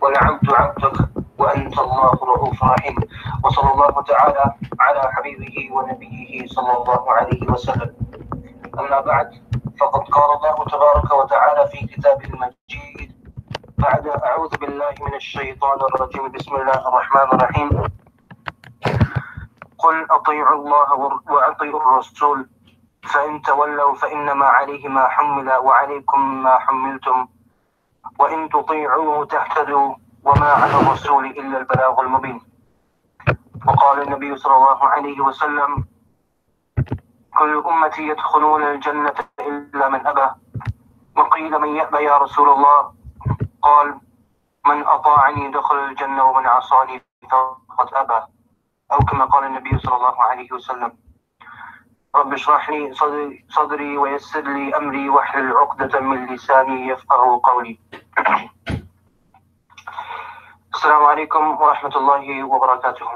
ونعمت عبدك وأنت الله رؤوف رحيم وصلى الله تعالى على حبيبه ونبيه صلى الله عليه وسلم. أما بعد، فقد قال الله تبارك وتعالى في كتابه المجيد بعد أعوذ بالله من الشيطان الرجيم بسم الله الرحمن الرحيم قل أطيعوا الله وأطيعوا الرسول فإن تولوا فإنما عليه ما حمل وعليكم ما حملتم وإن تطيعوه تهتدوا وما على الرسول إلا البلاغ المبين. وقال النبي صلى الله عليه وسلم كل أمتي يدخلون الجنة إلا من أبى. وقيل من يأبى يا رسول الله؟ قال من أطاعني دخل الجنة ومن عصاني فقد أبى، أو كما قال النبي صلى الله عليه وسلم. رب اشرح لي صدري ويسر لي أمري واحلل عقدة من لساني يفقه قولي. السلام عليكم ورحمة الله وبركاته.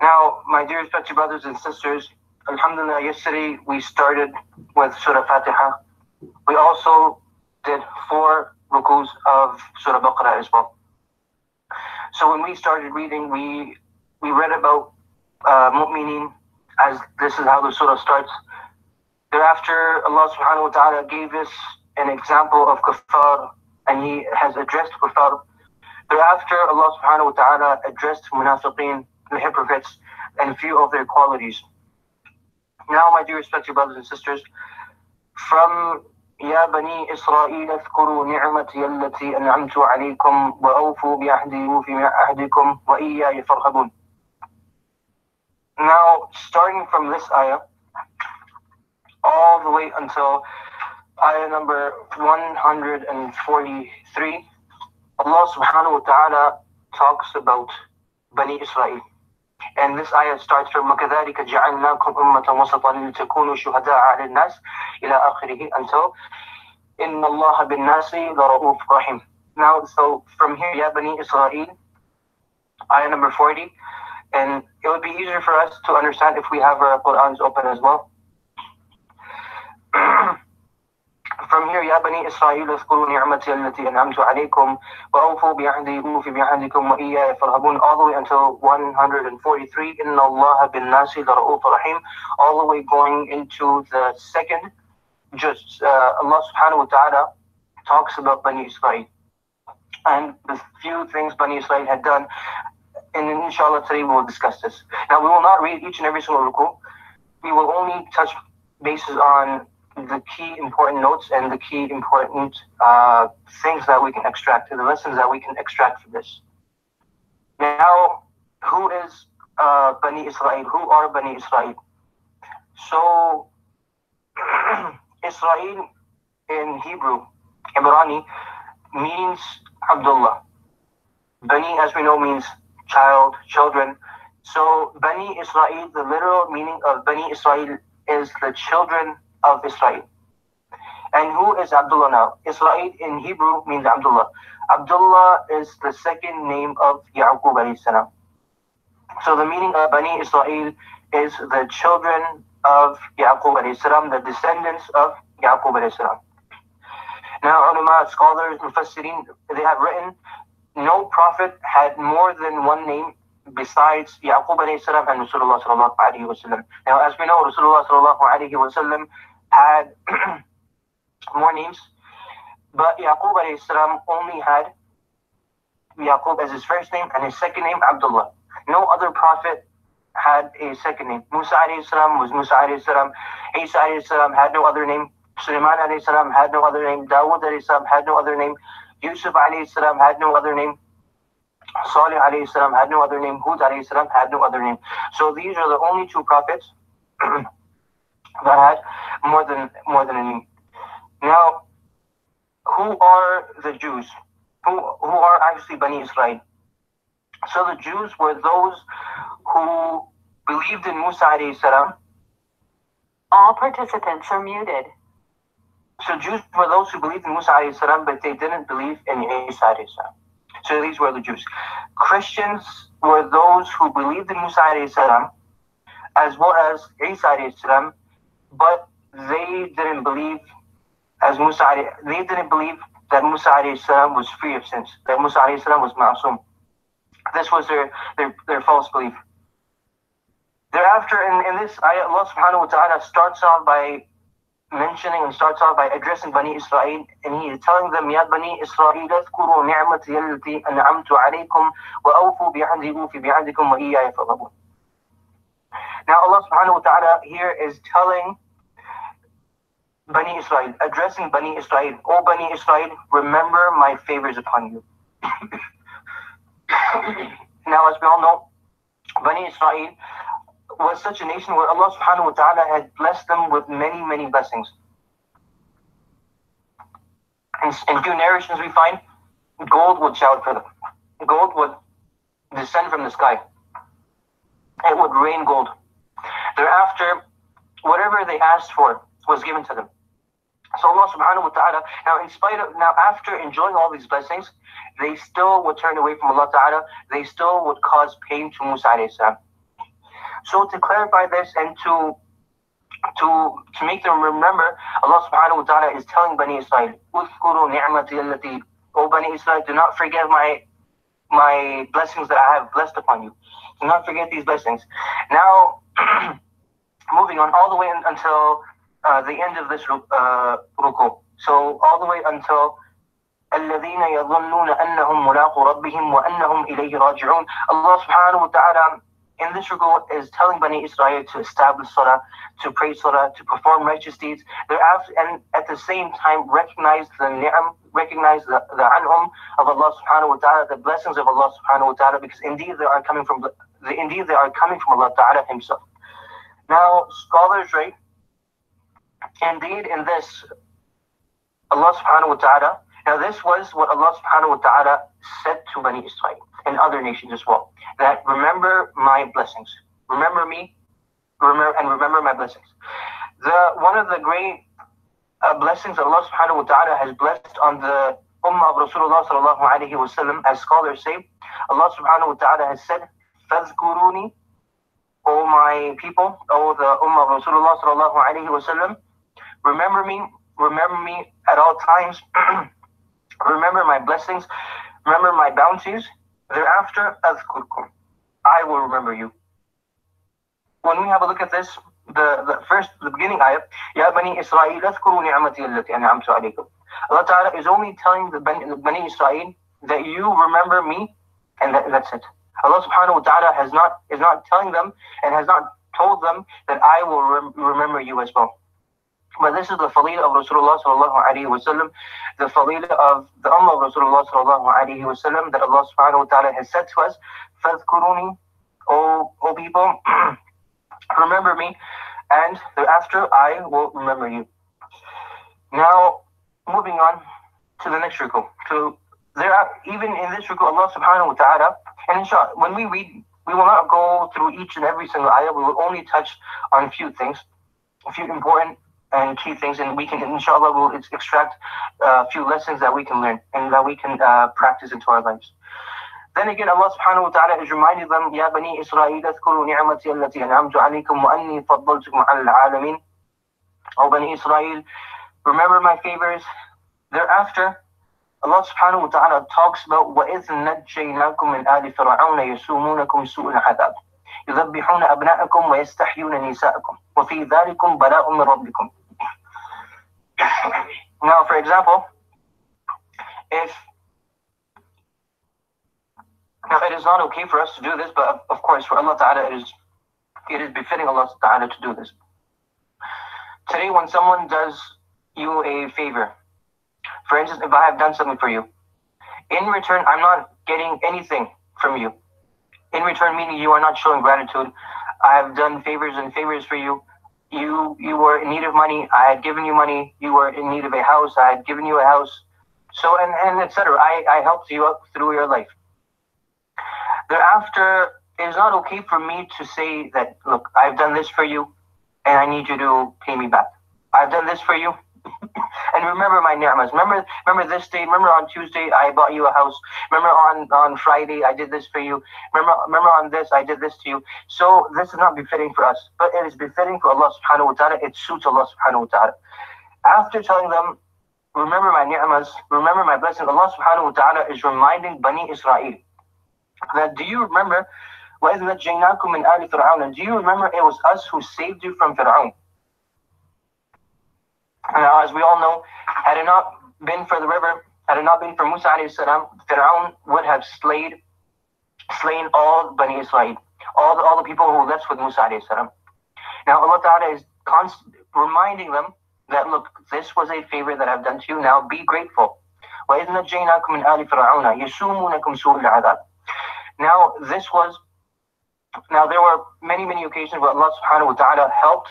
Now, my dear respected brothers and sisters, Alhamdulillah, yesterday we started with Surah Fatiha. We also did 4 rukus of Surah Baqarah as well. So when we started reading, we read about mu'minin, as this is how the surah starts. Thereafter, Allah subhanahu wa ta'ala gave us an example of kuffar, and He has addressed kuffar. Thereafter, Allah subhanahu wa ta'ala addressed munafiqeen, the hypocrites, and a few of their qualities. Now, my dear respected brothers and sisters, from يا بني إسرائيل اذكروا نعمتي التي أنعمت عليكم وأوفوا بعهدي أوف بعهدكم وإياي فارهبون. Now, starting from this ayah, all the way until ayah number 143, Allah subhanahu wa ta'ala talks about Bani Israel. And this ayah starts from وَكَذَلِكَ جَعَلْنَاكُمْ أُمَّةً وَسَطًا لِتَكُونُوا شُهَدَاءَ عَلَى النَّاسِ إلى آخره until إِنَّ اللَّهَ بِالنَّاسِ لَرَؤُوفٌ رَحِيمٌ. Now, so from here, Ya Bani Israel, ayah number 40, and it would be easier for us to understand if we have our Qur'ans open as well. From here, يا بني إسرائيل اذكروا نعمتي التي أنعمت عليكم وأوفوا بعهدي أوف بعهدكم وإياي فارهبون, all the way until 143, إن الله بالناس لرؤوف رحيم, all the way going into the second juz. Allah subhanahu wa ta'ala talks about Bani Israel and the few things Bani Israel had done, and inshallah today we will discuss this. Now, we will not read each and every single ruku. We will only touch bases on the key important notes and the key important things that we can extract, the lessons that we can extract from this. Now, who is Bani Israel? Who are Bani Israel? So, Israel in Hebrew, Ibrani, means Abdullah. Bani, as we know, means child, children. So, Bani Israel, the literal meaning of Bani Israel is the children of Israel. And who is Abdullah now? Israel in Hebrew means Abdullah. Abdullah is the second name of Ya'qub alayhi salam. So the meaning of Bani Israel is the children of Ya'qub alayhi salam, the descendants of Ya'qub alayhi salam. Now, ulama, scholars, mufassirin, they have written no prophet had more than one name besides Ya'qub alayhi salam and Rasulullah sallallahu alayhi wa sallam. Now, as we know, Rasulullah sallallahu alayhi wa sallam had more names, but Ya'qub alayhi salam only had Ya'qub as his first name and his second name Abdullah. No other prophet had a second name. Musa alayhi salam was Musa alayhi salam. Isa alayhi salam had no other name. Sulaiman alayhi salam had no other name. Dawood alayhi salam had no other name. Yusuf alayhi salam had no other name. Salih alayhi salam had no other name. Hud alayhi salam had no other name. So these are the only 2 prophets that had more than a name. Now, who are the Jews? Who are actually Bani Israel? So the Jews were those who believed in Musa alayhi salam. All participants are muted. So Jews were those who believed in Musa alayhi salam, but they didn't believe in Isa alayhi salam. So these were the Jews. Christians were those who believed in Musa alayhi salam as well as Isa alayhi salam, but they didn't believe as Musa, they didn't believe that Musa alayhi salam was free of sins, that Musa alayhi salam was ma'asum. This was their false belief. Thereafter, in this ayah, Allah subhanahu wa ta'ala starts off by mentioning and starts off by addressing Bani Israel, and he is telling them, Ya Bani Israel, اذكروا نعمتي التي أنعمت عليكم وأوفوا بعهدي أوف بعهدكم وإياي فارهبون. Now Allah subhanahu wa ta'ala here is telling Bani Israel, addressing Bani Israel, O Bani Israel, remember my favors upon you. Now, as we all know, Bani Israel was such a nation where Allah subhanahu wa ta'ala had blessed them with many, many blessings. In few narrations we find, gold would shout for them. Gold would descend from the sky. It would rain gold. Thereafter, whatever they asked for was given to them. So Allah subhanahu wa ta'ala, now after enjoying all these blessings, they still would turn away from Allah ta'ala. They still would cause pain to Musa alayhi salam. So to clarify this and to make them remember, Allah subhanahu wa ta'ala is telling Bani Israel, "Uzkuru ni'mati allati," O Bani Israel, do not forget my blessings that I have blessed upon you. Do not forget these blessings. Now, moving on all the way until the end of this ruku. So all the way until الذين يظنون أنهم ملاقو ربهم وأنهم إليه راجعون. Allah subhanahu wa ta'ala in this ruku is telling Bani Israel to establish salah, to pray salah, to perform righteous deeds. Thereafter, and at the same time recognize the ni'am, recognize the an'um of Allah subhanahu wa ta'ala, the blessings of Allah subhanahu wa ta'ala, because indeed they are coming from Allah ta'ala himself. Now scholars write, indeed in this Allah subhanahu wa ta'ala, now this was what Allah subhanahu wa ta'ala said to Bani Israel and other nations as well, that remember my blessings, remember me, remember my blessings. One of the great blessings that Allah subhanahu wa ta'ala has blessed on the ummah of Rasulullah sallallahu alayhi wa sallam, as scholars say, Allah subhanahu wa ta'ala has said, فَاذْكُرُونِي, O my people, O the ummah of Rasulullah sallallahu alayhi wa sallam, remember me at all times, remember my blessings, remember my bounties. Thereafter, أذكركم, I will remember you. When we have a look at this, the beginning ayah, Ya Bani Israel, اذكروا نعمتي التي أنعمت عليكم. Allah Ta'ala is only telling the Bani Israel that you remember me, and that's it. Allah Subhanahu wa Ta'ala is not telling them and has not told them that I will remember you as well. But this is the faleelah of Rasulullah sallallahu alayhi wa sallam, the faleelah of the ummah of Rasulullah sallallahu alayhi wa sallam, that Allah subhanahu wa ta'ala has said to us, فَاذْكُرُونِي, O people, remember me, and thereafter I will remember you. Now, moving on to the next ruku. Even in this ruku, Allah subhanahu wa ta'ala, and inshallah, when we read, we will not go through each and every single ayah, we will only touch on a few things, a few important and key things, and we can, inshallah, we'll extract a few lessons that we can learn and that we can practice into our lives. Then again, Allah subhanahu wa ta'ala is reminding them, Ya Bani Israel, اذكروا نعمتي التي أنعمت عليكم وأني فضلتكم على العالمين. O Bani Israel, remember my favors. Thereafter, Allah subhanahu wa ta'ala talks about وَإِذْ نَجَّيْنَاكُمْ مِنْ آلِ فِرْعَوْنَ يَسُومُونَكُمْ سُوءَ الْعَذَابِ يُذَبِّحُونَ أَبْنَاءَكُمْ وَيَسْتَحْيُونَ نِسَاءَكُمْ وَفِي ذَلِكُمْ بَلَاءٌ مِنْ رَبِّكُمْ. Now, for example, now it is not okay for us to do this, but of course for Allah Ta'ala it is befitting Allah Ta'ala to do this. Today, when someone does you a favor, for instance, if I have done something for you, in return I'm not getting anything from you. In return, meaning you are not showing gratitude. I have done favors and favors for you. You were in need of money. I had given you money. You were in need of a house. I had given you a house. So, and etc. I helped you out through your life. Thereafter, it is not okay for me to say that, look, I've done this for you, and I need you to pay me back. I've done this for you, and remember my ni'mas. Remember this day. Remember on Tuesday I bought you a house. Remember on Friday I did this for you. Remember on this I did this to you. So this is not befitting for us, but it is befitting for Allah subhanahu wa ta'ala. It suits Allah subhanahu wa ta'ala. After telling them remember my ni'mas, remember my blessings. Allah subhanahu wa ta'ala is reminding Bani Israel that, do you remember, وَإِذْ نَجَّيْنَاكُمْ مِنْ آلِ فِرْعَوْنَ, do you remember it was us who saved you from Fir'aun? Now, as we all know, had it not been for the river, had it not been for Musa alayhi salam, Fir'aun would have slain all Bani Israel, all the people who left with Musa alayhi salam. Now Allah Ta'ala is reminding them that, look, this was a favor that I've done to you, now be grateful. وَإِذْ نَجَّيْنَاكُمْ مِنْ آلِ فِرْعَوْنَ يَسُومُونَكُمْ سُوءَ الْعَذَابِ. Now there were many occasions where Allah subhanahu wa ta'ala helped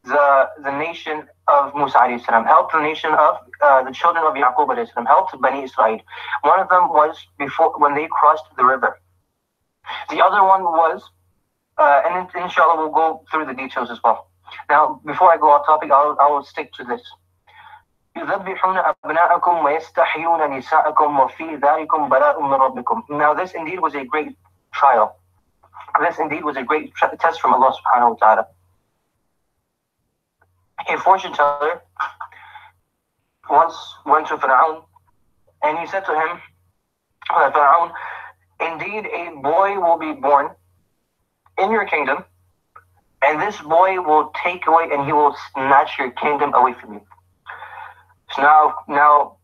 the nation of Musa alayhi salam, helped the nation of the children of Yaqub alayhi salam, helped Bani Israel. One of them was when they crossed the river. The other one was, and inshallah we'll go through the details as well. Now, before I go off topic, I will stick to this. يُذَبِّحُونَ أَبْنَاءَكُمْ وَيَسْتَحْيُونَ نِسَاءَكُمْ وَفِي ذَلِكُمْ بَلَاءٌ مِّن رَبِّكُمْ. Now, this indeed was a great trial. This indeed was a great test from Allah subhanahu wa ta'ala. A fortune teller once went to Fir'aun, and he said to him, Fir'aun, indeed a boy will be born in your kingdom, and this boy will take away and he will snatch your kingdom away from you. So now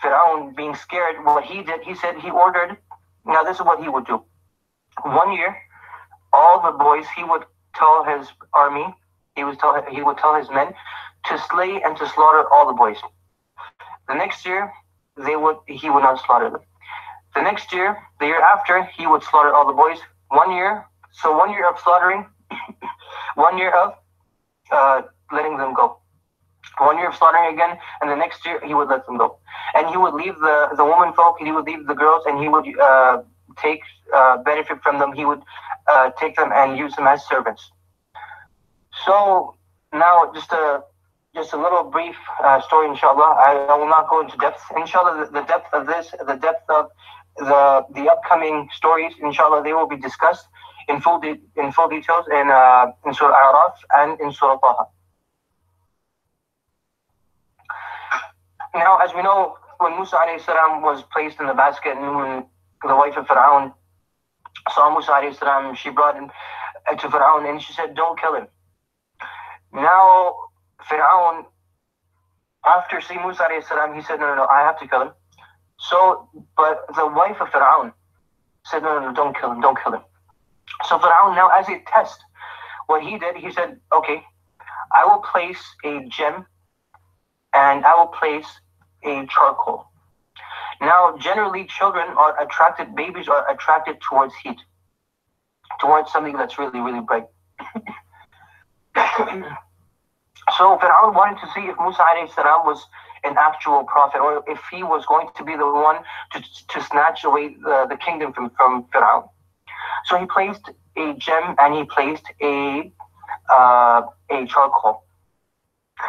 Fir'aun, being scared, what he did, he said, he ordered, now this is what he would do. 1 year, all the boys, he would tell his army, he would tell his men to slay and to slaughter all the boys. The next year, he would not slaughter them. The next year, the year after, he would slaughter all the boys. 1 year, so 1 year of slaughtering, 1 year of letting them go. 1 year of slaughtering again, and the next year he would let them go. And he would leave the women folk, he would leave the girls, and he would take benefit from them. He would take them and use them as servants. So now just a little brief story, inshallah. I will not go into depth. Inshallah, the depth of this, the depth of the upcoming stories, inshallah, they will be discussed in full details in Surah Al-Araf and in Surah Taha. Now, as we know, when Musa alayhi salam was placed in the basket, and when the wife of Fir'aun saw Musa alayhi salam, she brought him to Fir'aun and she said, don't kill him. Now, Fir'aun, after seeing Musa alayhi salam, he said, no, I have to kill him. So, but the wife of Fir'aun said, no, don't kill him. So Fir'aun, now as a test, what he did, he said, okay, I will place a gem and I will place a charcoal. Now, generally, babies are attracted towards heat, towards something that's really bright. So Fir'aun wanted to see if Musa alayhi salam was an actual prophet, or if he was going to be the one to snatch away the kingdom from Fir'aun. So he placed a gem and he placed a charcoal.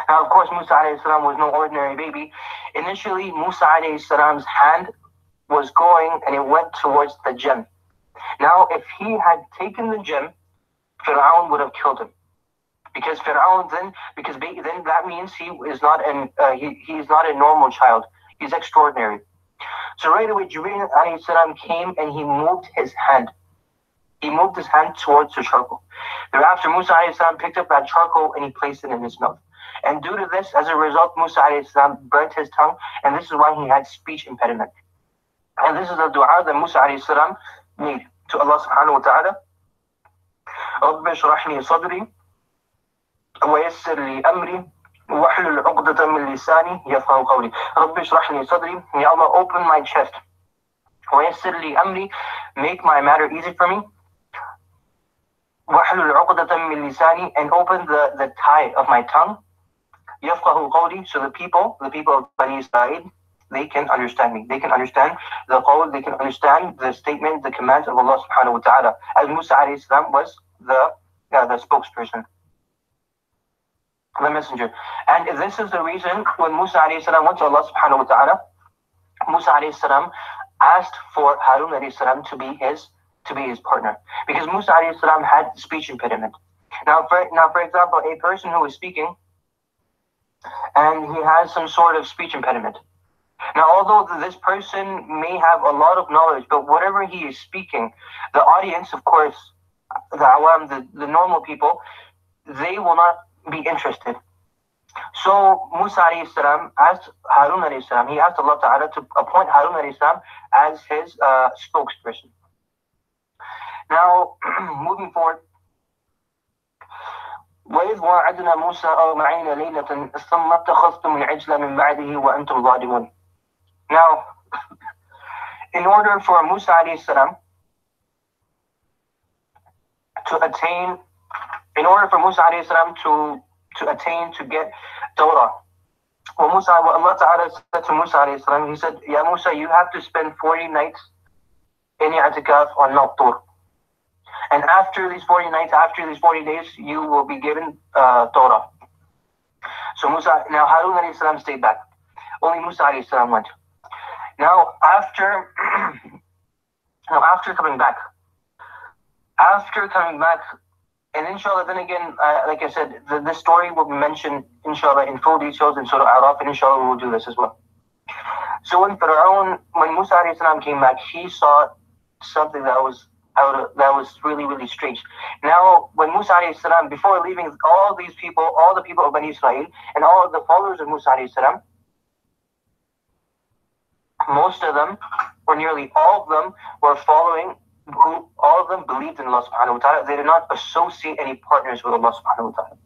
Now, of course, Musa alayhi salam was no ordinary baby. Initially, Musa alayhi salam's hand was going and it went towards the gem. Now, if he had taken the gem, Fir'aun would have killed him. Because then that means he is not a normal child. He's extraordinary. So right away, Jibreel alayhi salam came and he moved his hand. He moved his hand towards the charcoal. Thereafter, Musa alayhi salam picked up that charcoal and he placed it in his mouth. And due to this, as a result, Musa alayhi salam burnt his tongue, and this is why he had speech impediment. And this is the dua that Musa alayhi salam made to Allah subhanahu wa ta'ala. رَبِّ اشْرَحْ لِي صَدْرِي وَيَسِّرْ لِي أَمْرِي وَاحْلُلْ عُقْدَةً مِّن لِسَانِي يَفْقَهُوا قَوْلِي. رَبِّ اشْرَحْ لِي صَدْرِي. Ya Allah, open my chest. وَيَسِّرْ لِي أَمْرِي. Make my matter easy for me. وَاحْلُلْ عُقْدَةً مِّن لِسَانِي. And open the tie of my tongue. يَفْقَهُوا قَوْلِي. So the people of Bani Israel, they can understand me. They can understand the qawl, they can understand the statement, the commands of Allah subhanahu wa ta'ala. As Musa alayhi salam was the spokesperson, the messenger. And this is the reason when Musa alayhi salam went to Allah subhanahu wa ta'ala, Musa alayhi salam asked for Harun alayhi salam to be his partner. Because Musa alayhi salam had speech impediment. Now for example, a person who is speaking, and he has some sort of speech impediment. Now, although this person may have a lot of knowledge, but whatever he is speaking, the audience, of course, the awam, the normal people, they will not be interested. So Musa alayhi salam asked Harun alayhi salam, he asked Allah Ta'ala to appoint Harun alayhi salam as his spokesperson. Now, moving forward, وإذ وعدنا موسى أربعين ليلة ثم اتخذتم العجل من بعده وأنتم ظالمون. Now, in order for Musa alayhi salam to attain, in order for Musa alayhi salam to attain to get Daura, what Allah Ta'ala said to Musa alayhi salam, he said, Ya Musa, you have to spend 40 nights in i'tikaf on Mount Tur. And after these 40 nights, after these 40 days, you will be given Torah. So Musa, now Harun alayhi salam stayed back. Only Musa alayhi salam went. Now after coming back, and inshallah, then again, like I said, this story will be mentioned, inshallah, in full details in Surah Araf, and inshallah we will do this as well. So when Musa alayhi salam came back, he saw something that was really, really strange. Now, when Musa alayhi salam, before leaving all the people of Bani Israel, and all of the followers of Musa alayhi salam, most of them, or nearly all of them, were following, all of them believed in Allah subhanahu wa ta'ala. They did not associate any partners with Allah subhanahu wa ta'ala.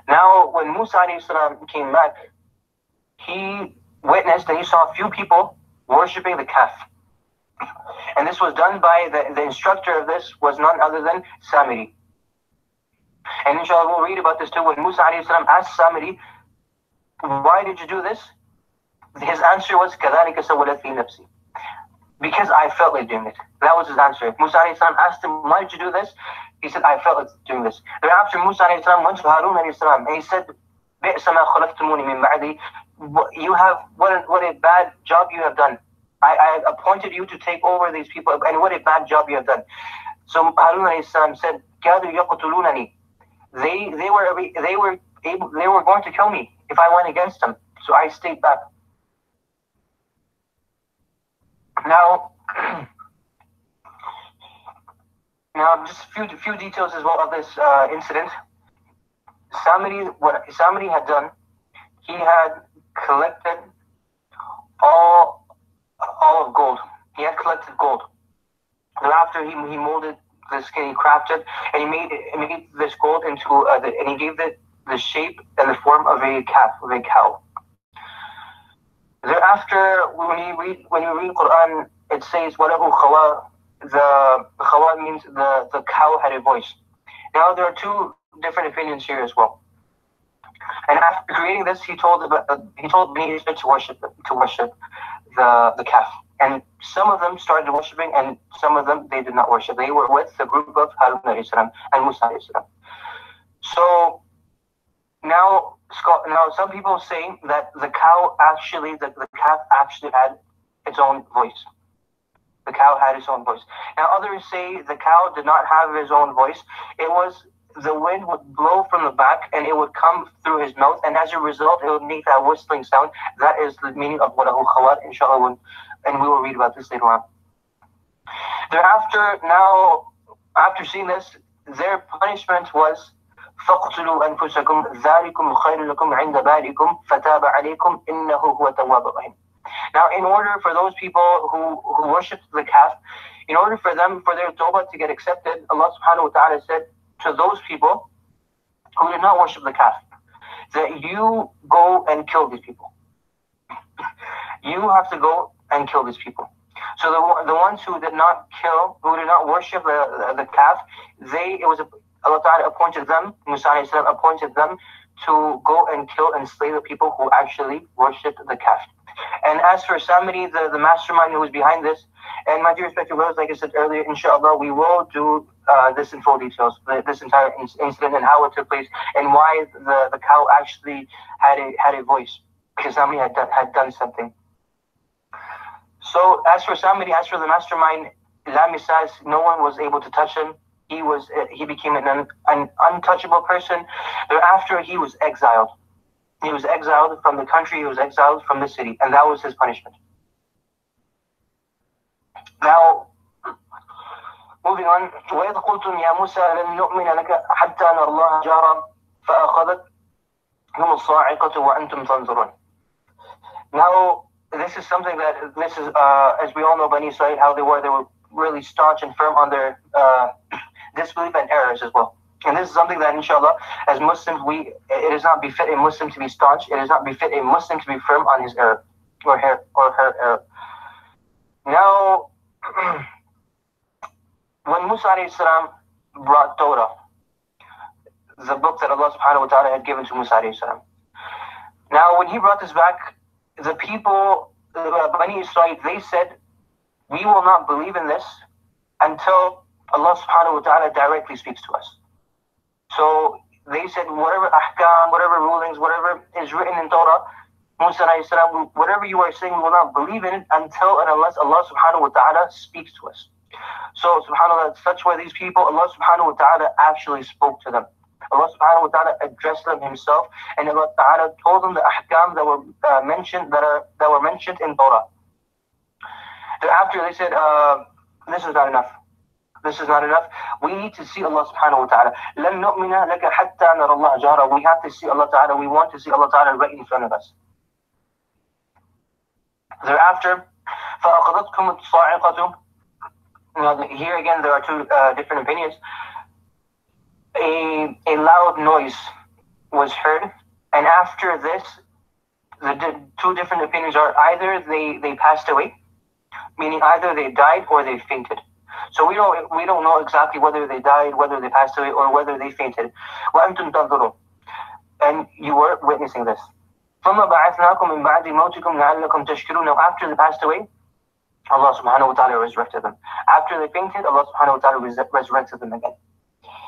Now, when Musa alayhi salam came back, he witnessed and he saw a few people worshipping the calf. And this was done by the instructor of this was none other than Samiri. And inshallah we'll read about this too. When Musa alayhi salam asked Samiri, why did you do this? His answer was, كَذَلِكَ سَوَّلَتْ لِي نَفْسِي. Because I felt like doing it. That was his answer. Musa alayhi salam asked him, why did you do this? He said, I felt like doing this. Thereafter Musa alayhi salam went to Harun alayhi salam and he said, بِئْسَ مَا خَلَفْتُمُونِ مِن بَعْدِي. You have, what a bad job you have done. I appointed you to take over these people, and what a bad job you have done. So Harun alayhi salam said, كَادُوا يَقْتُلُونَنِي. They were going to kill me if I went against them. So I stayed back. Now just a few details as well of this incident. What Samiri had done, he had collected all of gold. He had collected gold. Thereafter, he molded the skin, he crafted, and he made this gold into and he gave it the shape and the form of a calf, of a cow. Thereafter, when you read Quran, it says وَلَهُ خَوَى. The khawa means the cow had a voice. Now there are two different opinions here as well. And after creating this, he told Bani Israel to worship the calf. And some of them started worshiping, and some of them they did not worship. They were with the group of Harun alayhi salam and Musa alayhi salam. So now some people say that the calf actually had its own voice. The cow had its own voice. Now others say the cow did not have his own voice. It was the wind would blow from the back and it would come through his mouth, and as a result it would make that whistling sound. That is the meaning of وَلَهُ خَوَى, inshallah, and we will read about this later on. Thereafter, after seeing this, their punishment was فَاقْتُلُوا أَنفُسَكُمْ ذَلِكُمْ خَيْرٌ لَكُمْ عِنْدَ بَارِكُمْ فَتَابَ عَلَيْكُمْ إِنَّهُ هُوَ التَّوَّابُ الرَّحِيمُ. Now, in order for those people who worshipped the calf, in order for their tawbah to get accepted, Allah subhanahu wa ta'ala said to those people who did not worship the calf, that you go and kill these people. You have to go and kill these people. So the ones who did not worship the calf, Allah Ta'ala appointed them, Musa alayhi salam appointed them to go and kill and slay the people who actually worshipped the calf. And as for Samiri, the mastermind who was behind this, and my dear respected brothers, like I said earlier, inshallah, we will do this in full details, this entire incident and how it took place, and why the cow actually had a voice, because Samiri had done something. So as for Samiri, as for the mastermind, Lamisas, no one was able to touch him. He became an untouchable person. Thereafter, he was exiled. He was exiled from the country, he was exiled from the city, and that was his punishment. Now, moving on, وَإِذْ قُلْتُمْ يَا مُوسَى لَن نُؤْمِنَ لَكَ حَتَّى نَرَى اللَّهَ جَهْرًا فَأَخَذَتْهُمُ الصَّاعِقَةُ وَأَنْتُمْ تَنظُرُونَ. Now, this is something that, as we all know, Bani Israel, how they were really staunch and firm on their disbelief and errors as well. And this is something that, inshallah, as Muslims, it does not befit a Muslim to be staunch. It does not befit a Muslim to be firm on his error or her error. Now, when Musa alayhi salam brought Torah, the book that Allah subhanahu wa ta'ala had given to Musa alayhi salam. Now, when he brought this back, the people, Bani Israel, they said, we will not believe in this until Allah subhanahu wa ta'ala directly speaks to us. So they said, whatever ahkam, whatever rulings, whatever is written in Torah, Musa alayhi salam, whatever you are saying, we will not believe in it until and unless Allah subhanahu wa ta'ala speaks to us. So subhanAllah, such were these people, Allah subhanahu wa ta'ala actually spoke to them. Allah subhanahu wa ta'ala addressed them himself, and Allah ta'ala told them the ahkam that were mentioned in Torah. Thereafter they said, this is not enough. This is not enough. We need to see Allah subhanahu wa ta'ala. لَن نُؤْمِنَ لَكَ حَتَّى نَرَى اللَّهَ جَهْرًا. We have to see Allah ta'ala. We want to see Allah ta'ala right in front of us. Thereafter, فَأَخَذَتْكُمُ الصَّاعِقَةُ. Now, here again, there are two different opinions. A loud noise was heard, and after this, the two different opinions are either they passed away, meaning either they died or they fainted. So we don't know exactly whether they died, whether they passed away, or whether they fainted. وَأَنْتُمْ تَنْظُرُونَ. And you were witnessing this. ثُمَّ بَعَثْنَاكُمْ مِنْ بَعْدِ مَوْتِكُمْ لَعَلَّكُمْ تَشْكُرُونَ. Now, after they passed away, Allah subhanahu wa ta'ala resurrected them. After they fainted, Allah subhanahu wa ta'ala resurrected them again.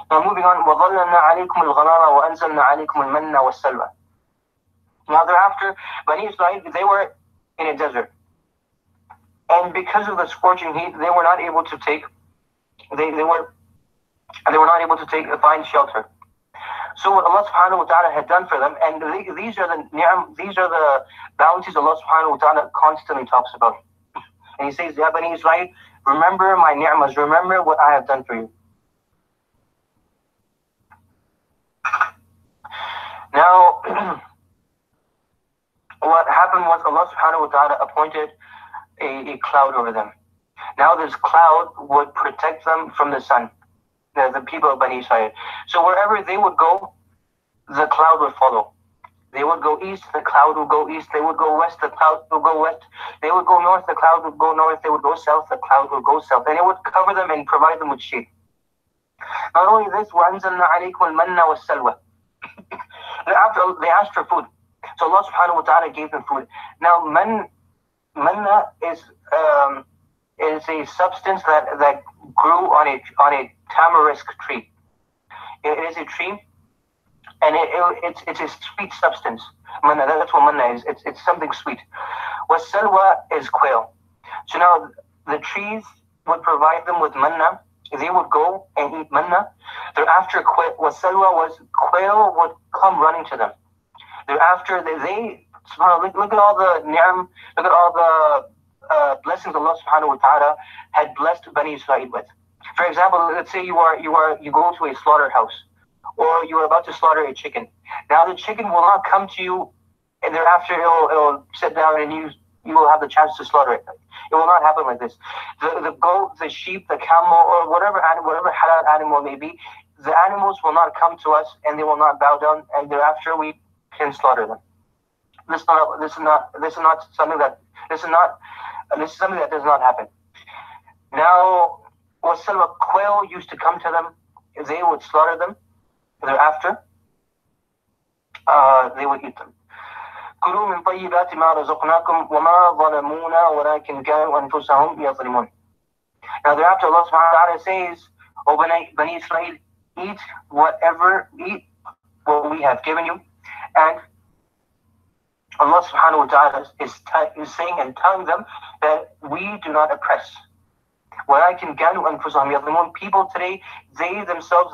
Now moving on, وَظَلَّلْنَا عَلَيْكُمُ الْغَمَامَ وَأَنزَلْنَا عَلَيْكُمُ الْمَنَّ وَالسَّلْوَى. Now thereafter, Bani Israel, they were in a desert. And because of the scorching heat, they were not able to find shelter. So what Allah subhanahu wa ta'ala had done for them, and these are the bounties Allah subhanahu wa ta'ala constantly talks about. And he says, Ya Bani Israel, remember my ni'mas, remember what I have done for you. Now, what happened was Allah subhanahu wa ta'ala appointed a cloud over them. Now this cloud would protect them from the sun, the people of Bani Israel. So wherever they would go, the cloud would follow. They would go east, the cloud would go east. They would go west, the cloud would go west. They would go north, the cloud would go north. They would go south, the cloud would go south. And it would cover them and provide them with shade. Not only this, وَأَنزَلْنَا عَلَيْكُمُ الْمَنَّ وَالسَّلْوَى. After they asked for food, so Allah subhanahu wa ta'ala gave them food. Now, manna is a substance that grew on a tamarisk tree. It is a tree, and it's a sweet substance. Manna, that's what manna is. It's something sweet. Wasalwa is quail. So now the trees would provide them with manna. They would go and eat manna. Thereafter, wasalwa was quail would come running to them. Thereafter, they subhanAllah, look at all the ni'am, look at all the blessings Allah subhanahu wa ta'ala had blessed Bani Israel with. For example, let's say you go to a slaughterhouse, or you are about to slaughter a chicken. Now the chicken will not come to you, and thereafter it'll sit down and you will have the chance to slaughter it. It will not happen like this. The goat, the sheep, the camel, or whatever halal animal may be, the animals will not come to us and they will not bow down, and thereafter we can slaughter them. This is something that does not happen. Now, wasalwa, quail used to come to them. They would slaughter them. Thereafter, they would eat them. كلوا من طيبات ما رزقناكم وما ظلمونا ولكن كانوا أنفسهم يظلمون. Now thereafter Allah subhanahu wa ta'ala says, O Bani Israel, eat what we have given you. And Allah subhanahu wa ta'ala is saying and telling them that we do not oppress. وَلَكِنْ كَانُوا أَنفُسَهُمْ يَظْلِمُونَ. People today, they themselves,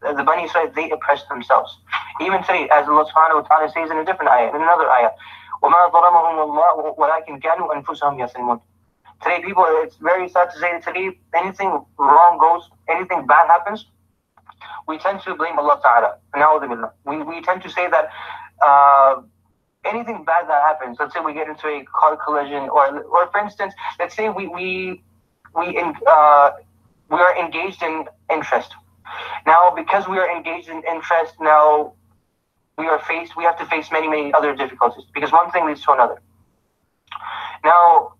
the Bani Israel, they oppressed themselves. Even today, as Allah subhanahu wa ta'ala says in a different ayah, in another ayah, وَمَا ظَلَمَهُمُ اللَّهُ وَلَكِنْ كَانُوا أَنفُسَهُمْ يَظْلِمُونَ. Today, people, it's very sad to say that today, anything wrong goes, anything bad happens, we tend to blame Allah ta'ala. We tend to say that anything bad that happens, let's say we get into a car collision, or for instance, let's say we are engaged in interest. Now, because we are engaged in interest, now we have to face many other difficulties, because one thing leads to another. Now,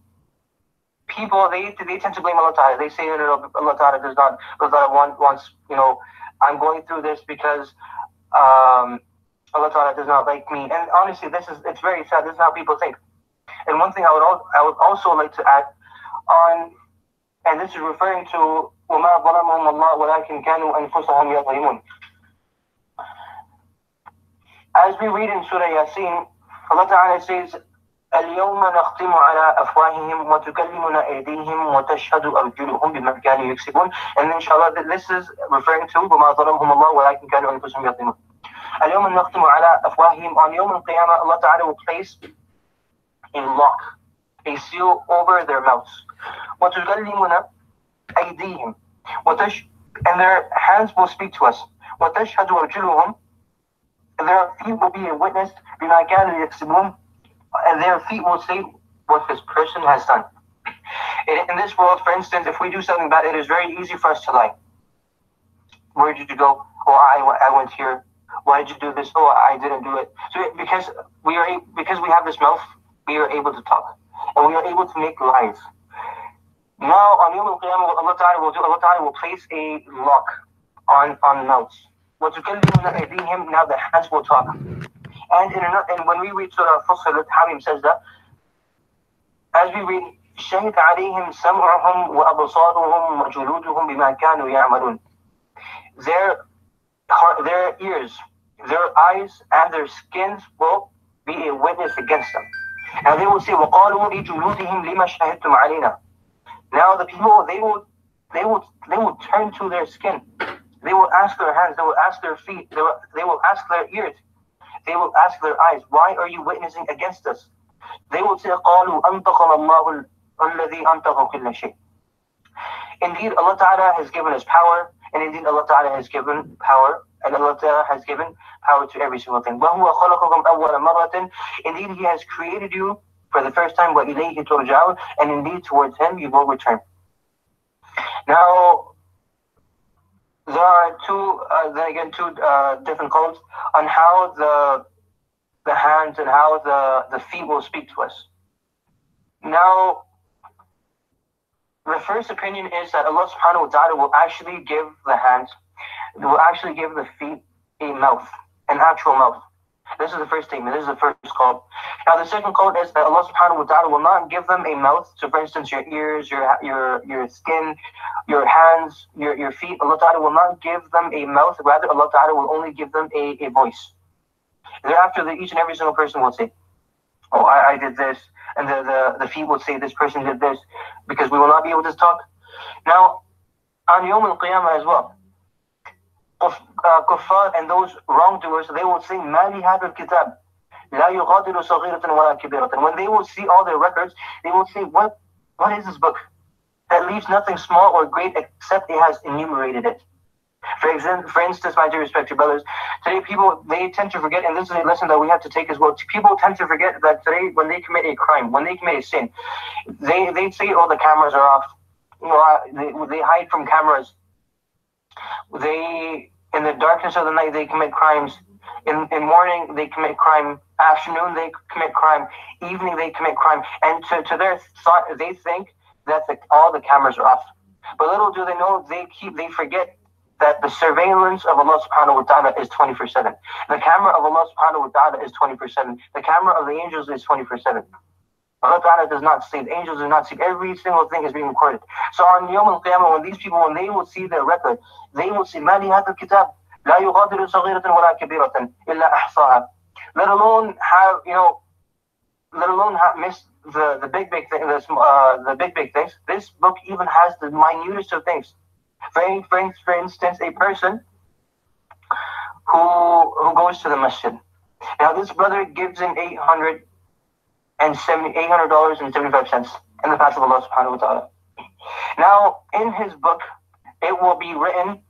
people, they tend to blame Allah Ta'ala. They say, no, Allah Ta'ala does not, Allah Ta'ala wants, I'm going through this because Allah Ta'ala does not like me. And honestly, it's very sad. This is how people think. And one thing I would also like to add on, and this is referring to وَمَا ظَلَمَهُمُ اللَّهُ وَلَكِنْ كَانُوا أَنفُسَهُمْ يَظْلِمُونَ. As we read in Surah Yasin, Allah Ta'ala says, اليوم نختم على أفواههم وتكلمنا أيديهم وتشهد أرجلهم بما كانوا يكسبون. And inshallah, this is referring to وما ظلمهم الله ولكن كانوا أنفسهم يظلمون. اليوم نختم على أفواههم. On يوم القيامة, Allah Ta'ala will place a lock, a seal over their mouths. وتكلمنا أيديهم and their hands will speak to us. وتشهد أرجلهم, their feet will be a witness بما كانوا يكسبون, and their feet will say what this person has done. In this world, for instance, if we do something bad, it is very easy for us to lie. Where did you go? Oh, I went here. Why did you do this? Oh, I didn't do it. So because we have this mouth, we are able to talk, and we are able to make lies. Now, on Yawm al-Qiyamah, Allah Ta'ala will place a lock on mouths. Now the hands will talk. And when we read Surah Fussilat, Hamim says that, as we read, شَهِدَ عَلَيْهِمْ سَمْعُهُمْ وَأَبْصَارُهُمْ وَجُلُودُهُم بِمَا كَانُوا يَعْمَلُونَ. Their ears, their eyes, and their skins will be a witness against them. Now they will say, وَقَالُوا لِجُلُودِهِمْ لِمَا شَهِدْتُمْ عَلَيْنَا. Now the people, they will turn to their skin. They will ask their hands, they will ask their feet, they will ask their ears, they will ask their eyes, why are you witnessing against us? They will say, قَالُوا أَنْطَقَنَا اللَّهُ الَّذِي أَنْطَقَ كُلَّ شَيْءٍ. Indeed, Allah Ta'ala has given us power, and indeed Allah Ta'ala has given power, and Allah Ta'ala has given power to every single thing. وَهُوَ خَلَقَكُمْ أَوَّلَ مَرَّةٍ. Indeed, He has created you for the first time, وَإِلَيْهِ تُرْجَعُونَ, and indeed towards Him you will return. Now, there are two different calls on how the hands and how the feet will speak to us. Now, the first opinion is that Allah subhanahu wa ta'ala will actually give the hands, will actually give the feet a mouth, an actual mouth. This is the first statement. This is the first call. Now, the second call is that Allah subhanahu wa ta'ala will not give them a mouth. So, for instance, your ears, your skin, your hands, your feet, Allah ta'ala will not give them a mouth. Rather, Allah ta'ala will only give them a voice. Thereafter, each and every single person will say, oh, I did this. And the feet will say, this person did this. Because we will not be able to talk. Now, on Yawm al-Qiyamah as well, kuffar and those wrongdoers, they will say, مَا لِهَذَا الْكِتَابِ لَا يُغَادِرُ صَغِيرَةً وَلَا كِبِيرَةً. When they will see all their records, they will say, what is this book that leaves nothing small or great except it has enumerated it? For instance, my dear respected brothers, today people, they tend to forget, and this is a lesson that we have to take as well. People tend to forget that today, when they commit a crime, when they commit a sin, they say, oh, the cameras are off. They hide from cameras. In the darkness of the night, they commit crimes. In morning, they commit crime. Afternoon, they commit crime. Evening, they commit crime. And to their thought, they think that all the cameras are off. But little do they know, they forget that the surveillance of Allah subhanahu wa ta'ala is 24/7. The camera of Allah subhanahu wa ta'ala is 24/7. The camera of the angels is 24/7. Allah Ta'ala does not sleep. The angels do not sleep. Every single thing is being recorded. So on Yawm al-Qiyamah, when these people, when they will see their record, they will see, مَا لِهَذَا الْكِتَابِ لَا يُغَادِرُ صَغِيرَةً وَلَا كَبِيرَةً إِلَّا أَحْصَاهَا. Let alone have missed the big things. This book even has the minutest of things. For instance, a person who goes to the masjid. Now this brother gives him $800.75 in the path of Allah subhanahu wa ta'ala. Now in his book it will be written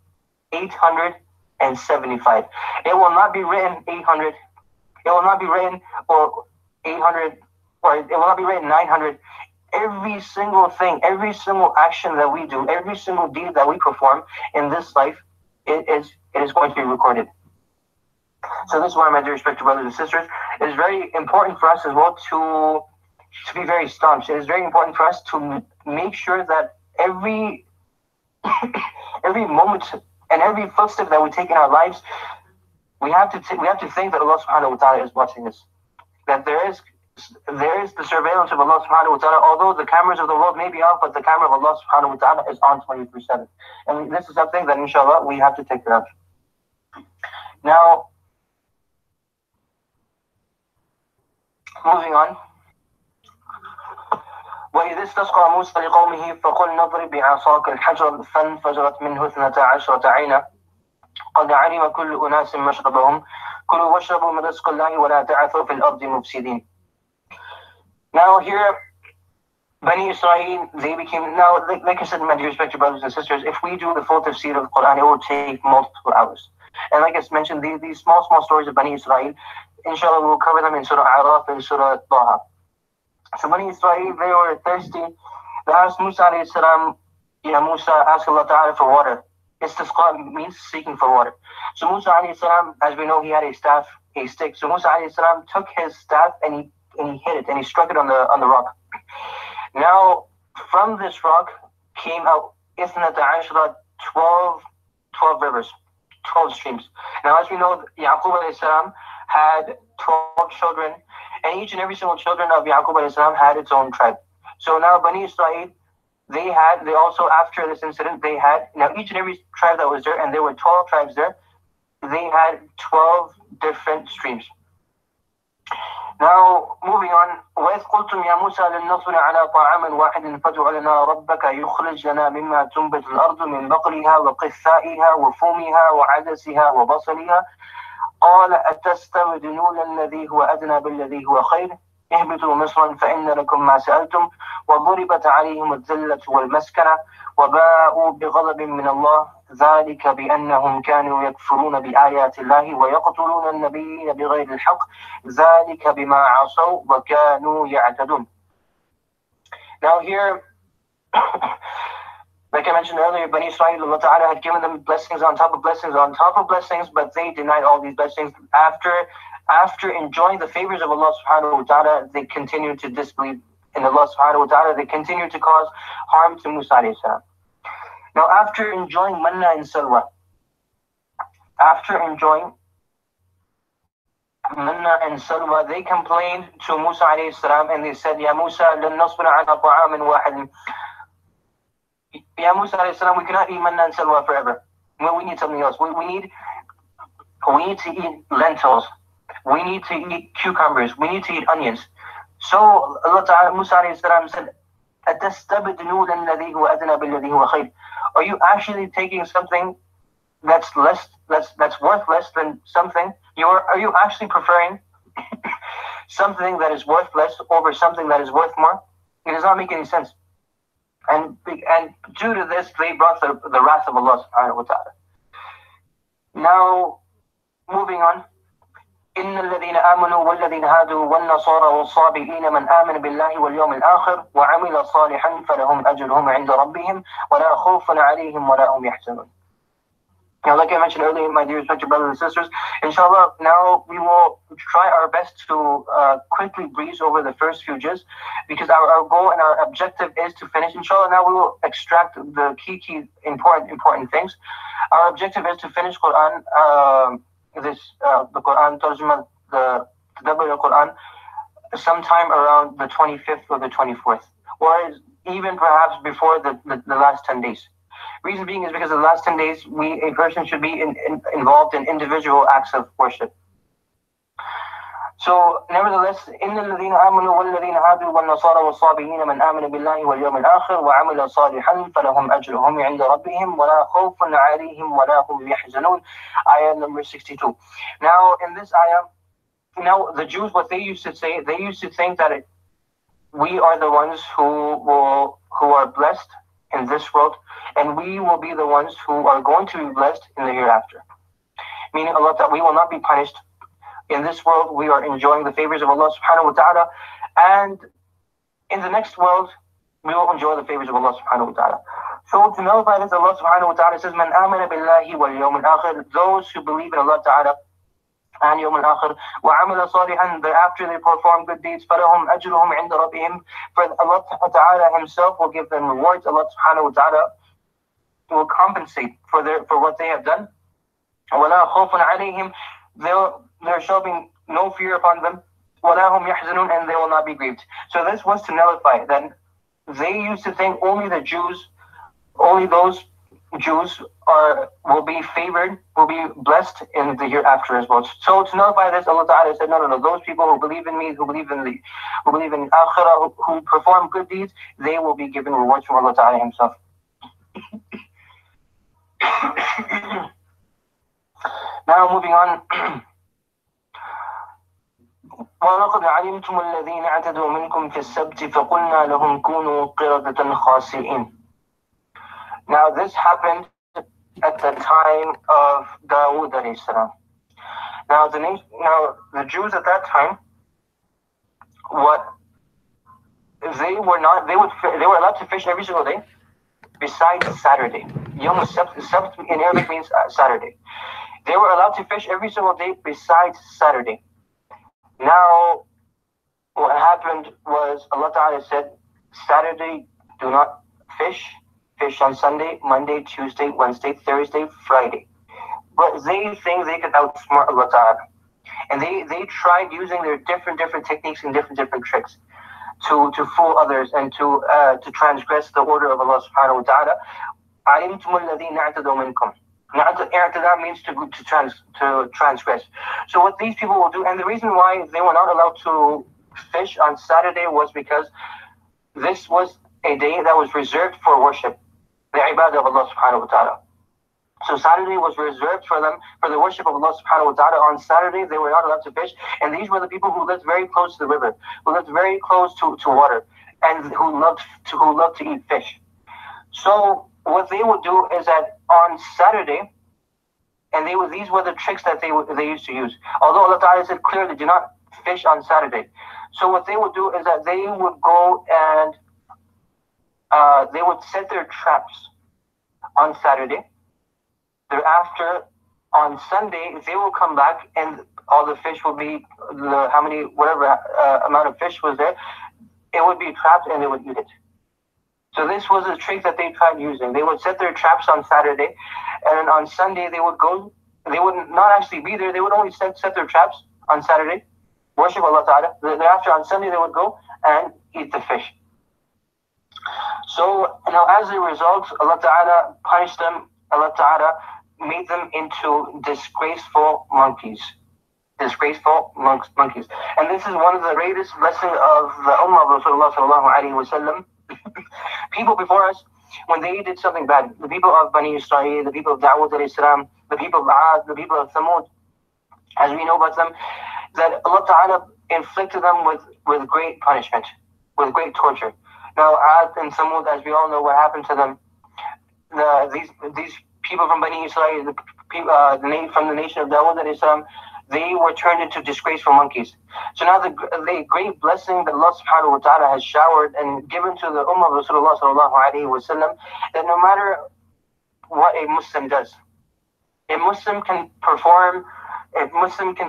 875. It will not be written 800. It will not be written or 800, or it will not be written 900. Every single thing, every single action that we do, every single deed that we perform in this life, it is going to be recorded. So this is why, my dear respected brothers and sisters, it is very important for us as well to be very staunch. It is very important for us to make sure that every moment and every footstep that we take in our lives, we have to think that Allah subhanahu wa ta'ala is watching us. That there is the surveillance of Allah subhanahu wa ta'ala, although the cameras of the world may be off, but the camera of Allah subhanahu wa ta'ala is on 24/7. And this is something that inshallah we have to take care of. Now, moving on. وإذ استسقى موسى لقومه فقل نضرب بعصاك الحجر فانفجرت منه 12 عينا قد علم كل أناس مشربهم كلوا واشربوا من رزق الله ولا تعثوا في الأرض مفسدين. Now here, Bani Israel, they became, now like I said, my dear respected brothers and sisters, if we do the full tafsir of the Quran, it will take multiple hours. And like I mentioned, these small stories of Bani Israel, inshallah we'll cover them in Surah Araf and Surah Taha. So Bani Israel, they were thirsty. They asked Musa alayhi salam, Musa, ask Allah Ta'ala for water. Istisqa means seeking for water. So Musa alayhi salam, as we know, he had a staff, a stick. So Musa alayhi salam took his staff and he hit it and he struck it on the rock. Now from this rock came out 12 rivers, 12 streams. Now as we know, Yaqub alayhi salam had 12 children, and each and every single children of Yaqub alayhi salam had its own tribe. So now Bani Israel, they also, after this incident, now each and every tribe that was there, and there were 12 tribes there, they had 12 different streams. Now, moving on, وَإِذْ قُلْتُمْ يَا مُوسَى لَن نَّصْبِرَ عَلَىٰ طَعَامٍ وَاحِدٍ فَادْعُ لَنَا رَبَّكَ يُخْرِجْ لَنَا مِمَّا تُنبِتُ الْأَرْضُ مِن بَقْلِهَا وَقِثَّائِهَا وَفُومِهَا وَعَدَسِهَا وَبَصَلِهَا قال أتستبدلون الذي هو أدنى بالذي هو خير اهبطوا مصرا فإن لكم ما سألتم وضربت عليهم الذلة والمسكنة وباءوا بغضب من الله ذلك بأنهم كانوا يكفرون بآيات الله ويقتلون النبيين بغير الحق ذلك بما عصوا وكانوا يعتدون. Now here, like I mentioned earlier, Bani Israel, Allah Ta'ala had given them blessings on top of blessings on top of blessings, but they denied all these blessings. After enjoying the favors of Allah Subhanahu wa Ta'ala, they continued to disbelieve in Allah Subhanahu wa Ta'ala. They continued to cause harm to Musa alayhi salam. Now after enjoying manna and salwa, they complained to Musa alayhi salam and they said, Ya Musa, لَن نَصْبِرَ عَلَىٰ طَعَامٍ وَاحِدٍ. Ya Musa alayhi salam, we cannot eat manna and salwa forever. We need something else. We need to eat lentils. We need to eat cucumbers. We need to eat onions. So Allah Ta'ala, Musa alayhi salam said, أَتَسْتَبْدِلُونَ الَّذِي هُوَ أَدْنَى بِالَّذِي هُوَ خَيْرٌ. Are you actually taking something that's worth less than something? Are you actually preferring something that is worth less over something that is worth more? It does not make any sense. And due to this, they brought the wrath of Allah subhanahu wa ta'ala. Now, moving on. إن الذين آمنوا والذين هادوا والنصارى والصابئين من آمن بالله واليوم الآخر وعمل صالحا فلهم أجرهم عند ربهم ولا خوف عليهم ولا هم يحزنون. Now, like I mentioned earlier, my dear respected brothers and sisters, inshallah, now we will try our best to quickly breeze over the first few juz, because our goal and our objective is to finish. Inshallah, now we will extract the key important things. Our objective is to finish Quran, the Quran Tarjuma, the Tadabbur al-Quran, sometime around the 25th or the 24th, or even perhaps before the last 10 days. Reason being is because the last 10 days, a person should be involved in individual acts of worship. So, nevertheless, إن الذين آمنوا والذين هادوا والنصارى والصابئين من آمن بالله واليوم الآخر وعمل صالحا فلهم أجرهم عند ربهم ولا خوف عليهم ولا هم يحزنون. Ayah number 62. Now, in this ayah, now the Jews, what they used to say, they used to think that we are the ones who are blessed in this world, and we will be the ones who are going to be blessed in the hereafter. Meaning, Allah, that we will not be punished. In this world, we are enjoying the favors of Allah subhanahu wa ta'ala, and in the next world, we will enjoy the favors of Allah subhanahu wa ta'ala. So to nullify this, Allah subhanahu wa ta'ala says, Man amana billahi wal yawm al-akhir, those who believe in Allah ta'ala and yawm al-akhir, wa amila salihan, thereafter they perform good deeds, falahum ajruhum inda rabbihim, for Allah ta'ala himself will give them rewards. Allah subhanahu wa ta'ala will compensate for what they have done. وَلَا خَوْفٌ عَلَيْهِمْ, there shall be no fear upon them. وَلَا هُمْ يَحْزَنُونَ, and they will not be grieved. So this was to nullify that they used to think only those Jews will be favored, will be blessed in the hereafter as well. So to nullify this, Allah Ta'ala said, no, those people who believe in me, who believe in Akhirah, who perform good deeds, they will be given rewards from Allah Ta'ala himself. Now moving on. وَلَقَدْ عَلِمْتُمُ الَّذِينَ اعْتَدُوا مِنْكُمْ فِي السَّبْتِ فَقُلْنَا لَهُمْ كُونُوا قِرَدَةً خَاسِئِينَ. Now this happened at the time of Daura-e-Tafseer. Now the Jews at that time, they were allowed to fish every single day besides Saturday. Yom Sabt in Arabic means Saturday. They were allowed to fish every single day besides Saturday. Now, what happened was Allah Ta'ala said, Saturday do not fish on Sunday, Monday, Tuesday, Wednesday, Thursday, Friday. But they think they could outsmart Allah Ta'ala. And they tried using their different techniques and different tricks to fool others and to transgress the order of Allah Subhanahu wa Ta'ala. عَلِمْتُمُ الَّذِينَ اعْتَدُوا مِنْكُمْ. That means to transgress. So what these people will do, and the reason why they were not allowed to fish on Saturday was because this was a day that was reserved for worship, the ibadah of Allah subhanahu wa ta'ala. So Saturday was reserved for them, for the worship of Allah subhanahu wa ta'ala. On Saturday, they were not allowed to fish, and these were the people who lived very close to the river, who lived very close to water, and who loved to eat fish. So what they would do is that on Saturday, and these were the tricks that they used to use. Although Allah Ta'ala said clearly, do not fish on Saturday. So what they would do is that they would go and they would set their traps on Saturday. Thereafter, on Sunday, they will come back and all the fish will be, whatever amount of fish was there, it would be trapped and they would eat it. So this was a trick that they tried using. They would set their traps on Saturday, and on Sunday they would not actually be there, they would only set their traps on Saturday, worship Allah Ta'ala. Thereafter on Sunday they would go and eat the fish. So now as a result, Allah Ta'ala punished them, Allah Ta'ala made them into disgraceful monkeys. Disgraceful monkeys. And this is one of the greatest blessings of the Ummah of Rasulullah sallallahu alayhi wa sallam. People before us, when they did something bad, the people of Bani Israel, the people of Daura-e-Tafseer, the people of Aad, the people of Thamud, as we know about them, that Allah Ta'ala inflicted them with great punishment, with great torture. Now Aad and Thamud, as we all know what happened to them, these people from Bani Israel, from the nation of Daura-e-Tafseer, they were turned into disgraceful monkeys. So now the great blessing that Allah subhanahu wa ta'ala has showered and given to the Ummah of Rasulullah sallallahu alayhi wa sallam, that no matter what a Muslim does, a Muslim can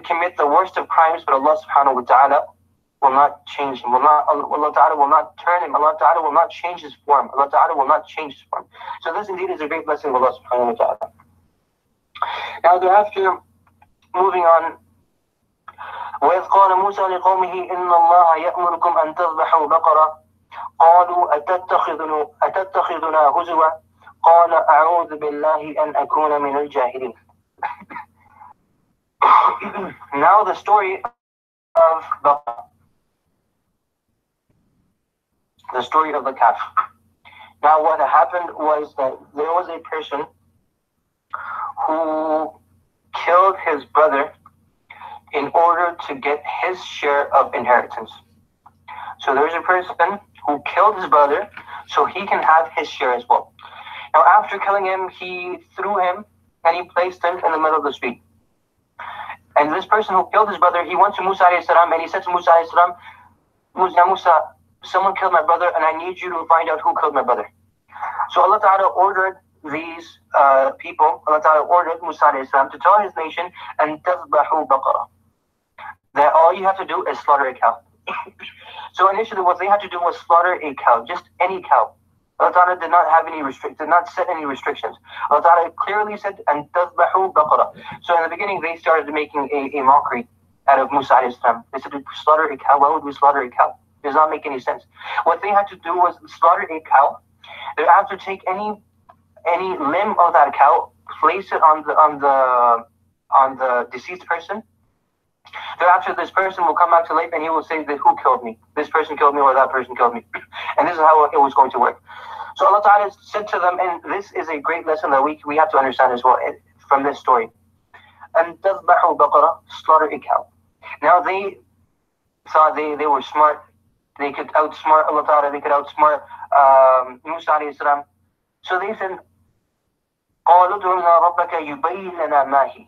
commit the worst of crimes, but Allah subhanahu wa ta'ala will not change him. Allah Ta'ala will not turn him. Allah Ta'ala will not change his form. Allah Ta'ala will not change his form. So this indeed is a great blessing of Allah subhanahu wa ta'ala. Now thereafter, moving on. وَإِذْ قَالَ مُوسَى لِقَوْمِهِ إِنَّ اللَّهَ يَأْمُرُكُمْ أَن تَذْبَحُوا بَقَرَةً قَالُوا أَتَتَّخِذُنَا هُزُوًا قَالَ أَعُوذُ بِاللَّهِ أَنْ أَكُونَ مِنَ الْجَاهِلِينَ. Now the story of the story of the calf. Now what happened was that there was a person who killed his brother in order to get his share of inheritance. So there's a person who killed his brother so he can have his share as well. Now after killing him, he threw him and he placed him in the middle of the street. And this person who killed his brother, he went to Musa alayhi salam and he said to Musa alayhi salam, Musa, someone killed my brother and I need you to find out who killed my brother. So Allah Ta'ala ordered these people, Allah Ta'ala ordered Musa alayhi salam to tell his nation, and تَذْبَحُوا بَقَرَةً, that all you have to do is slaughter a cow. So initially what they had to do was slaughter a cow, just any cow. Allah Ta'ala did not have any did not set any restrictions. Allah Ta'ala clearly said, and تَذْبَحُوا بَقَرَةً. So in the beginning they started making a mockery out of Musa alayhi salam. They said, slaughter a cow? Why would we slaughter a cow? It does not make any sense. What they had to do was slaughter a cow. They have to take any limb of that cow, place it on the deceased person. Thereafter, this person will come back to life and he will say that who killed me? This person killed me or that person killed me. And this is how it was going to work. So Allah Ta'ala said to them, and this is a great lesson that we have to understand as well from this story. And تَذْبَحُوا بَقَرَةً, slaughter a cow. Now they thought they were smart. They could outsmart Allah Ta'ala, they could outsmart Musa alayhi salam. So they said, قَالُوا ادْعُ لَنَا رَبَّكَ يُبَيِّنْ لَنَا مَا هِيَ.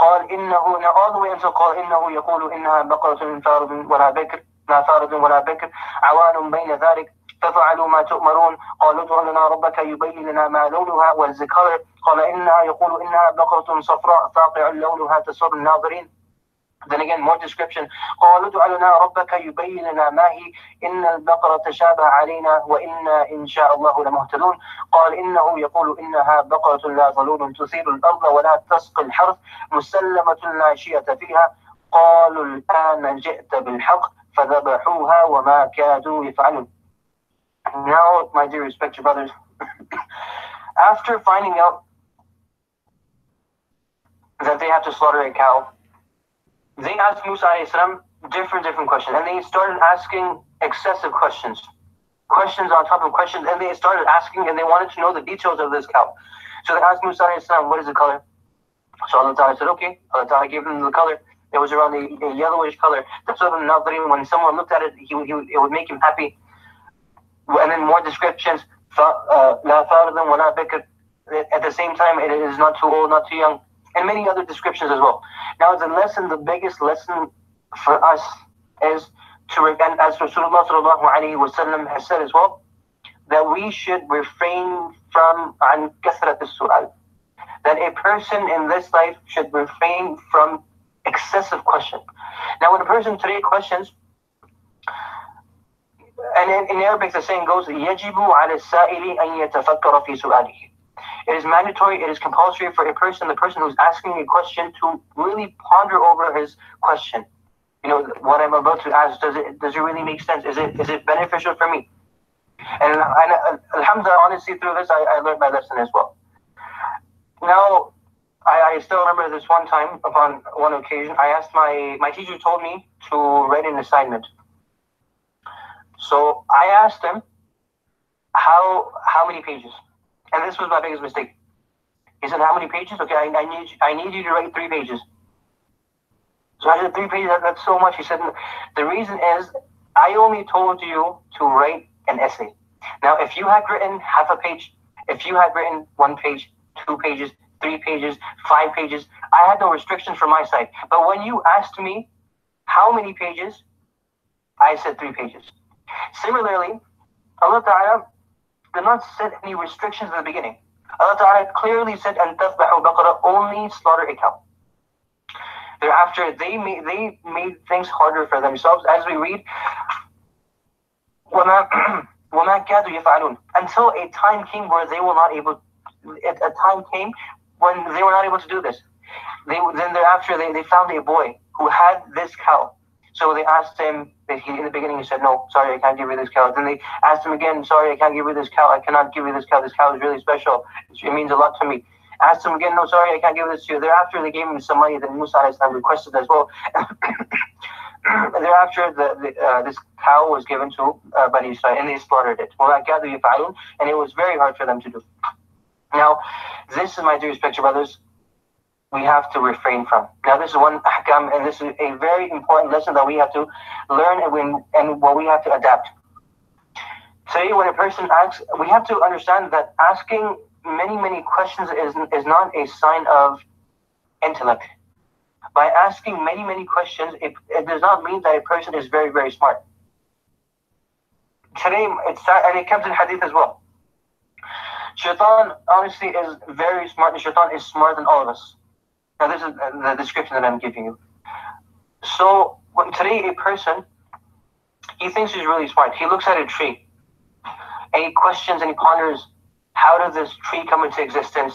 قال إنه, now all the way until قال إنه يقول إنها بقرة فارض ولا بكر لا فارض ولا بكر عوان بين ذلك ففعلوا ما تؤمرون قالوا ادع لنا ربك يبين لنا ما لونها والزكر قال إنها يقول إنها بقرة صفراء فاقع لونها تسر الناظرين. Then again, more description. قالوا ادع لنا ربك يبين لنا ما هي إن البقرة تشابه علينا وإنا إن شاء الله لمهتدون قال إنه يقول إنها بقرة لا ظلول تثير الأرض ولا تسقي الحرث مسلمة لا شية فيها قالوا الآن جئت بالحق فذبحوها وما كادوا يفعلون. Now, my dear respected brothers, after finding out that they have to slaughter a cow, they asked Musa alayhi salam different questions, and they started asking excessive questions on top of questions, and they started asking, and they wanted to know the details of this cow. So they asked Musa alayhi salam, what is the color? So Allah Ta'ala said, okay. Allah Ta'ala gave them the color. It was around a yellowish color. That's what when someone looked at it, it would make him happy. And then more descriptions. لا فارض ولا بكر. At the same time, it is not too old, not too young. And many other descriptions as well. Now the biggest lesson for us is to repent, as Rasulullah sallallahu alayhi wa sallam has said as well, that we should refrain from عن كثرة السؤال. That a person in this life should refrain from excessive question. Now when a person today questions, and in Arabic the saying goes, يجب على السائل أن يتفكر في سؤاله. It is mandatory, it is compulsory for the person who's asking a question, to really ponder over his question. You know, what I'm about to ask, does it really make sense? Is it beneficial for me? And alhamdulillah, honestly, through this, I learned my lesson as well. Now, I still remember this one time, upon one occasion, I asked my teacher told me to write an assignment. So I asked him, how many pages? And this was my biggest mistake. He said, how many pages? Okay, I need you to write 3 pages. So I said, 3 pages, that's so much. He said, the reason is, I only told you to write an essay. Now, if you had written half a page, if you had written 1 page, 2 pages, 3 pages, 5 pages, I had no restrictions from my side. But when you asked me how many pages, I said 3 pages. Similarly, Allah Ta'ala did not set any restrictions at the beginning. Allah Ta'ala clearly said, and تَذْبَحُوا بَقَرَةً, only slaughter a cow. Thereafter, they made things harder for themselves, as we read, وَمَا كَادُوا يَفْعَلُونَ, until a time came where they were not able. A time came when they were not able to do this. Thereafter, they found a boy who had this cow. So they asked him, in the beginning he said, no, sorry, I can't give you this cow. Then they asked him again, sorry, I can't give you this cow. I cannot give you this cow. This cow is really special. It means a lot to me. Asked him again, no, sorry, I can't give this to you. Thereafter, they gave him some money that Musa requested as well. Thereafter, this cow was given to Bani Israel, and they slaughtered it. And it was very hard for them to do. Now, this is my dear respected brothers, we have to refrain from. Now, this is one ahkam, and this is a very important lesson that we have to learn and what we have to adapt. Today, when a person asks, we have to understand that asking many questions is not a sign of intellect. By asking many questions, it does not mean that a person is very smart. Today, and it comes in hadith as well. Shaitan, honestly, is very smart, and Shaitan is smarter than all of us. Now, this is the description that I'm giving you. So, today a person, he thinks he's really smart. He looks at a tree, and he questions and he ponders, how did this tree come into existence?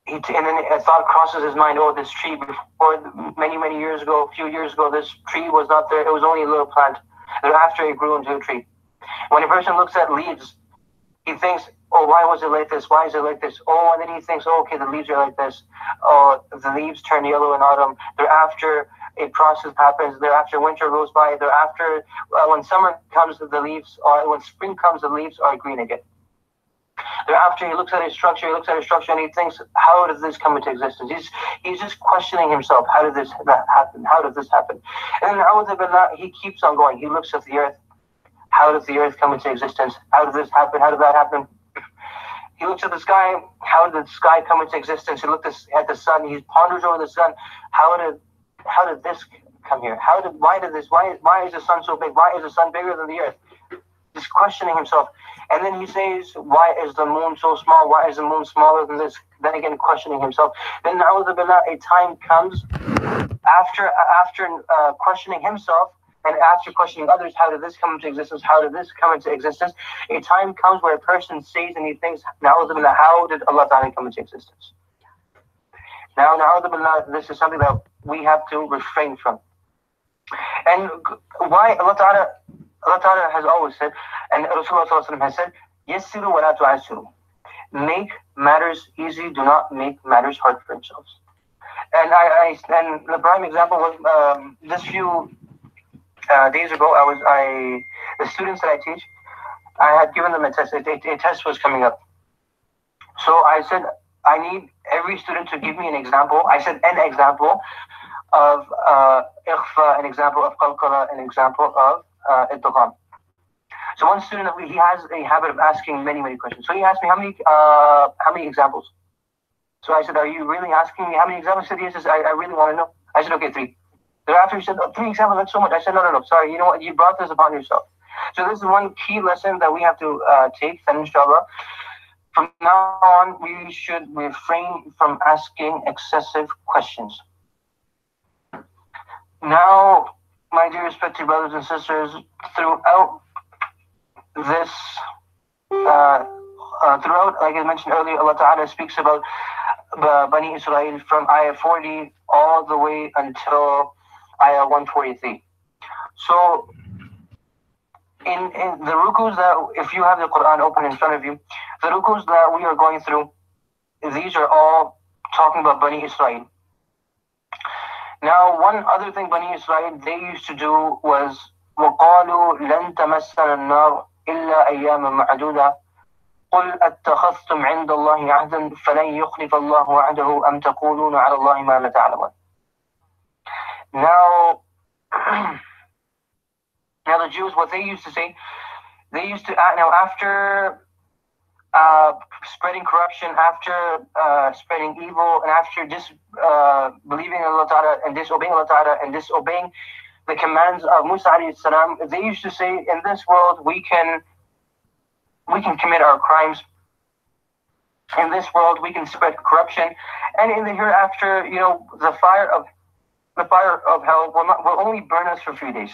And then a thought crosses his mind, oh, this tree before many years ago, a few years ago, this tree was not there. It was only a little plant. Thereafter, it grew into a tree. When a person looks at leaves, he thinks, oh, why was it like this? Why is it like this? Oh, and then he thinks, oh, okay, the leaves are like this. Oh, the leaves turn yellow in autumn. Thereafter, a process happens. Thereafter, winter goes by. Thereafter, when summer comes, the leaves are, when spring comes, the leaves are green again. Thereafter, he looks at his structure, and he thinks, how does this come into existence? He's just questioning himself, how did this happen? How did this happen? And then, he keeps on going. He looks at the earth. How does the earth come into existence? How did this happen? How did that happen? He looks at the sky. How did the sky come into existence? He looks at the sun. He ponders over the sun. How did this come here? Why is the sun so big? Why is the sun bigger than the earth? Just questioning himself. And then he says, why is the moon so small? Why is the moon smaller than this? Then again, questioning himself. Then, a time comes after questioning himself and after questioning others, how did this come into existence? How did this come into existence? A time comes where a person says and he thinks, how did Allah Ta'ala come into existence? Now, this is something that we have to refrain from. And why Allah Ta'ala has always said, and Rasulullah has said, Yassiru wa la tu'assiru. Make matters easy, do not make matters hard for yourselves. And the prime example was this few days ago, the students that I teach, I had given them a test. A test was coming up. So I said, I need every student to give me an example. I said an example of ikhfa, an example of qalqala, an example of idgham. So one student, he has a habit of asking many questions. So he asked me, how many examples? So I said, are you really asking me how many examples? He said, yes, I really want to know. I said, okay, 3. Thereafter, he said, 3 examples, that's so much. I said, no, sorry, you know what? You brought this upon yourself. So this is one key lesson that we have to take, and inshallah, from now on, we should refrain from asking excessive questions. Now, my dear respected brothers and sisters, throughout this, like I mentioned earlier, Allah Ta'ala speaks about Bani Israel from ayah 40 all the way until ayah 143. So, in the rukus that, if you have the Quran open in front of you, the rukus that we are going through, these are all talking about Bani Israel. Now, one other thing Bani Israel, they used to do was, وَقَالُوا لَن تَمَسَّنَا النَّارُ إِلَّا أَيَّامًا مَعْدُودًا قُلْ أَتَّخَذْتُمْ عِنْدَ اللَّهِ عَهْدًا فَلَنْ يُخْلِفَ اللَّهُ وَعْدَهُ أَمْ تَقُولُونَ عَلَى اللَّهِ مَا لَا تَعْلَمُونَ. Now the Jews, what they used to say, they used to, now after spreading corruption, after spreading evil, and after believing in Allah Ta'ala and disobeying Allah Ta'ala and disobeying the commands of Musa alayhi salam, they used to say, in this world we can commit our crimes. In this world we can spread corruption, and in the hereafter, the fire of hell will only burn us for a few days.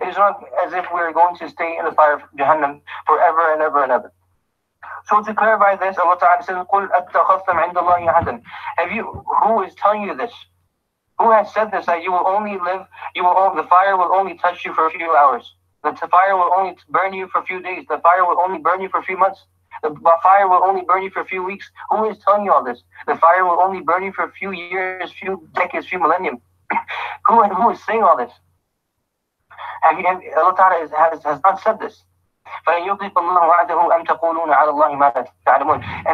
It is not as if we're going to stay in the fire of Jahannam forever and ever and ever. So to clarify this, Allah Ta'ala says, قُلْ أَتَّخَذْتُمْ عِنْدَ اللَّهِ عَهْدًا. Who is telling you this? Who has said this, that you will only live, the fire will only touch you for a few hours. The fire will only burn you for a few days. The fire will only burn you for a few months. The fire will only burn you for a few weeks. Who is telling you all this? The fire will only burn you for a few years, few decades, few millennium. who is saying all this? Allah Ta'ala has not said this. And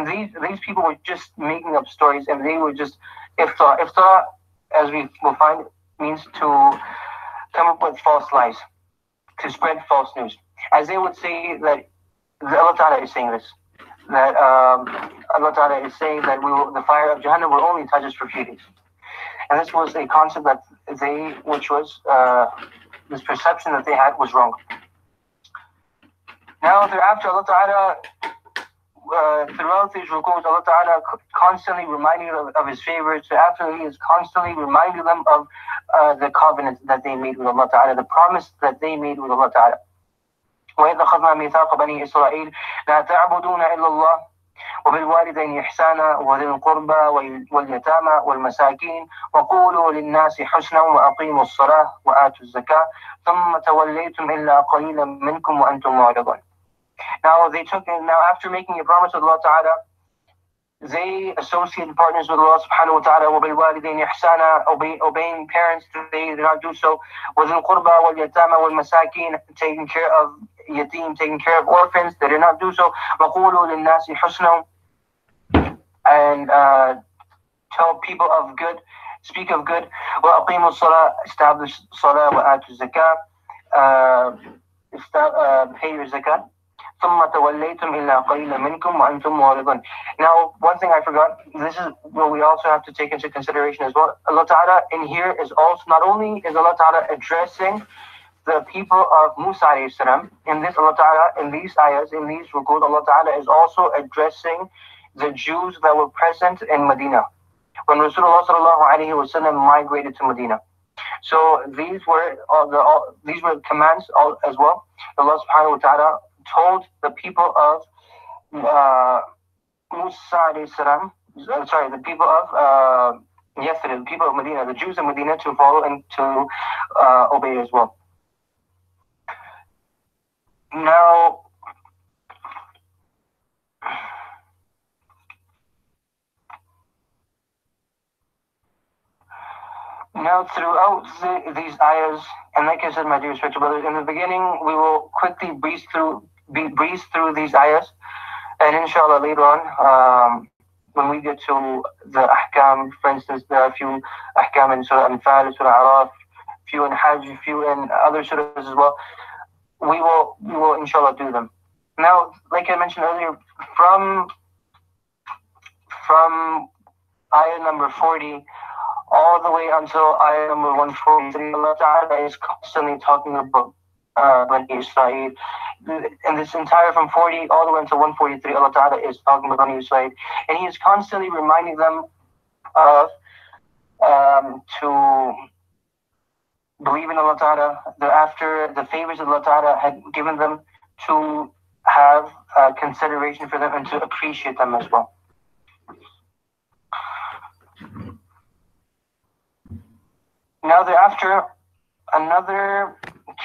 these people were just making up stories, and they were just iftara. Iftara, as we will find, means to come up with false lies, to spread false news. As they would say that Allah Ta'ala is saying this, that Allah Ta'ala is saying that the fire of Jahannam will only touch us for a few days. And this was a concept that which was this perception that they had was wrong. Now thereafter, Allah Ta'ala, throughout these rukus, Allah Ta'ala constantly reminding them of His favors. So after He is constantly reminding them of the covenant that they made with Allah Ta'ala, the promise that they made with Allah Ta'ala. وَإِذْ أَخَذْنَا مِيثَاقَ بَنِي إِسْرَائِيلَ لَا تَعْبُدُونَ إِلَّا اللَّهَ وبالوالدين إحسانا وذي القربى واليتامى والمساكين وقولوا للناس حسنا وأقيموا الصلاة وآتوا الزكاة ثم توليتم إلا قليلا منكم وأنتم معرضون. Now after making a promise with Allah Ta'ala, they associated partners with Allah Subhanahu wa Ta'ala. وبالوالدين إحسانا, obeying parents, they did not do so. وذي القربى واليتامى والمساكين, taking care of yatim, taking care of orphans, they did not do so. وقولوا للناس حسنا, and tell people of good, speak of good. وأقيموا الصلاة, establish salah. وآتوا الزكاة, pay your zakat. ثم توليتم إلا قليلا منكم وأنتم معرضون. Now, one thing I forgot, this is what we also have to take into consideration as well. Allah Ta'ala in here is also, not only is Allah Ta'ala addressing the people of Musa alayhi salam, in this Allah Ta'ala, in these ayahs, in these rukud, Allah Ta'ala is also addressing the Jews that were present in Medina when Rasulullah sallallahu alayhi wa sallam migrated to Medina. So these were commands as well. Allah subhanahu wa ta'ala told the people of Musa alayhi salam, the people of Yathrib, the people of Medina, the Jews of Medina, to follow and to obey as well. Now throughout these ayahs, and like I said, my dear respected brothers, in the beginning we will quickly breeze through these ayahs, and inshallah later on, when we get to the ahkam, for instance, there are a few ahkam in Surah Anfal, Surah Araf, few in Hajj, few in other surahs as well, we will inshallah do them. Now, like I mentioned earlier, from ayah number 40 all the way until ayah number 143, Allah Ta'ala is constantly talking about Bani Israel. And this entire from 40 all the way until 143, Allah Ta'ala is talking about Bani Israel. And He is constantly reminding them of to believe in Allah Ta'ala, after the favors Allah Ta'ala had given them, to have consideration for them and to appreciate them as well. Now thereafter, another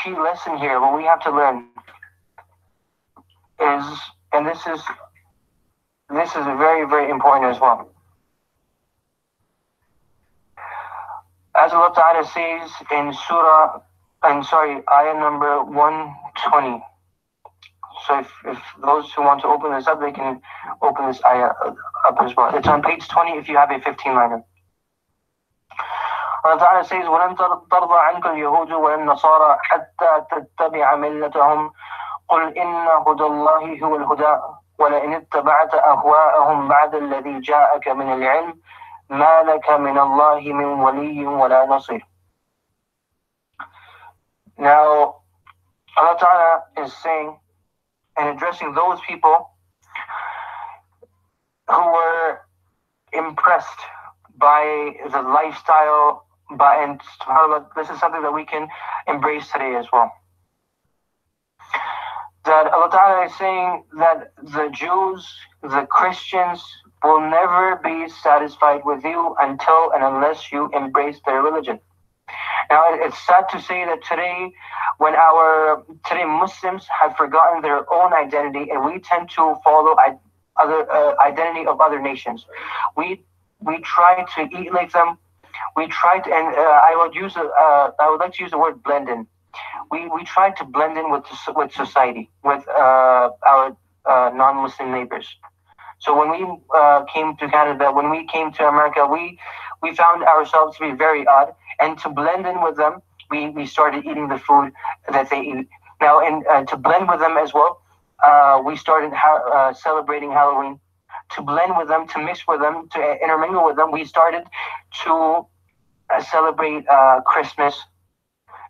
key lesson here, what we have to learn is, and this is very, very important as well. As Allah Ta'ala says in ayah number 120. So if those who want to open this up, they can open this ayah up as well. It's on page 20 if you have a 15-liner. Allah Ta'ala says, وَلَن تَرْضَى عَنْكَ الْيَهُودُ وَالنَّصَارَى حَتَّى تَتَّبِعَ مِلَّتَهُمْ قُلْ إِنَّ هُدَى اللَّهِ هُوَ الْهُدَى وَلَئِنِ اتَّبَعْتَ أَهْوَاءَهُمْ بَعْدَ الَّذِي جَاءَكَ مِنَ الْعِلْمِ مَا لَكَ مِنَ اللَّهِ مِنْ وَلِيٍّ وَلَا نَصِيرٍ. Now, Allah Ta'ala is saying and addressing those people who were impressed by the lifestyle, and subhanAllah, this is something that we can embrace today as well. That Allah Ta'ala is saying that the Jews, the Christians, will never be satisfied with you until and unless you embrace their religion. Now, it's sad to say that today when our today Muslims have forgotten their own identity and we tend to follow other identity of other nations. We try to eat like them. We try to, and I would like to use the word blend in. We try to blend in with society, with our non-Muslim neighbors. So when we came to Canada, when we came to America, we found ourselves to be very odd, and to blend in with them, we started eating the food that they eat. Now, and to blend with them as well, we started celebrating Halloween. To blend with them, to mix with them, to intermingle with them, we started to celebrate Christmas.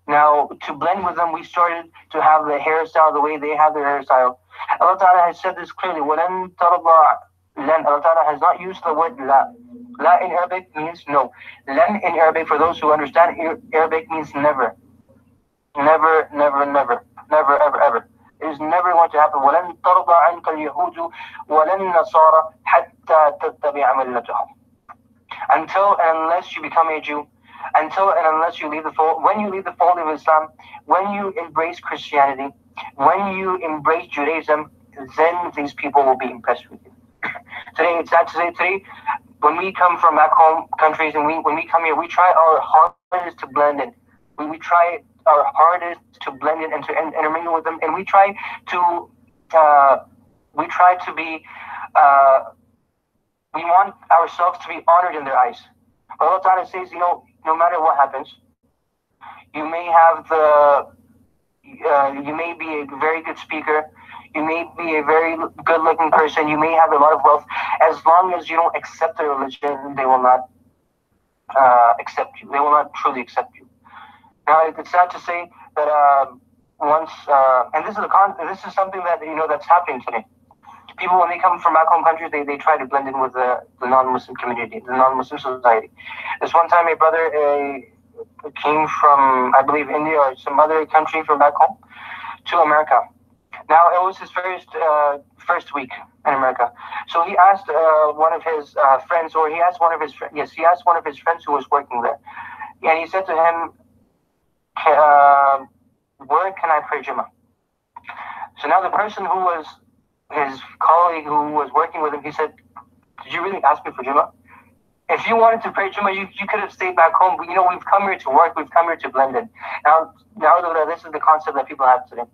Now, to blend with them, we started to have the hairstyle the way they have their hairstyle. Allah Ta'ala has said this clearly. وَلَن تَرْضَى لَن. Allah Ta'ala has not used the word la. La in Arabic means no. Len in Arabic, for those who understand Arabic, means never. Never, never, never. Never, ever, ever. It is never going to happen. وَلَن تَرْضَى عَنْكَ الْيَهُودُ وَلَن نَصَارَى حَتَّى تَتَّبِعَ مِلَّتَهُم. Until and unless you become a Jew, until and unless you leave the fold, when you leave the fold of Islam, when you embrace Christianity, when you embrace Judaism, then these people will be impressed with you. Today, it's sad to say, today, when we come from back home countries and when we come here, we try our hardest to blend in. We try our hardest to blend in and to intermingle with them, and we try to be, we want ourselves to be honored in their eyes. Allah Ta'ala says, no matter what happens, you may be a very good speaker, you may be a very good-looking person, you may have a lot of wealth. As long as you don't accept their religion, they will not accept you. They will not truly accept you. Now, it's sad to say that once, and this is something that that's happening today. People, when they come from back home countries, they try to blend in with the non-Muslim community, the non-Muslim society. This one time, a brother came from, I believe, India or some other country from back home to America. Now, it was his first week in America. So he asked one of his friends, or he asked one of his friends who was working there. And he said to him, where can I pray Jummah? So now the person who was his colleague who was working with him, he said, did you really ask me for Jummah? If you wanted to pray Jummah, you could have stayed back home. But, we've come here to work. We've come here to blend in. Now this is the concept that people have today.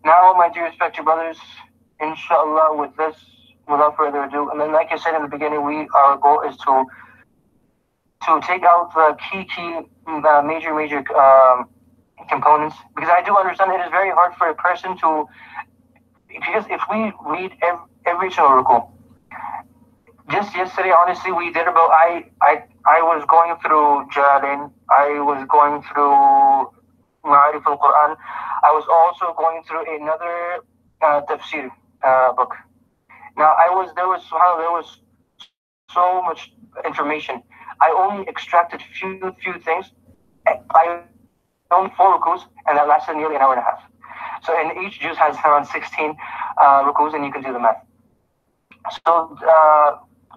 Now, my dear respected brothers, inshallah, with this, without further ado, and then like I said in the beginning, our goal is to take out the key major components, because I do understand it is very hard for a person to, because if we read every single ruku, just yesterday, honestly, we did about, I was going through Jalin, I was going through Ma'arif al-Quran, I was also going through another Tafseer book. Now, there was so much information. I only extracted few things. I owned 4 rukus, and that lasted nearly an hour and a half. So, and each juz has around 16 rukus, and you can do the math. So,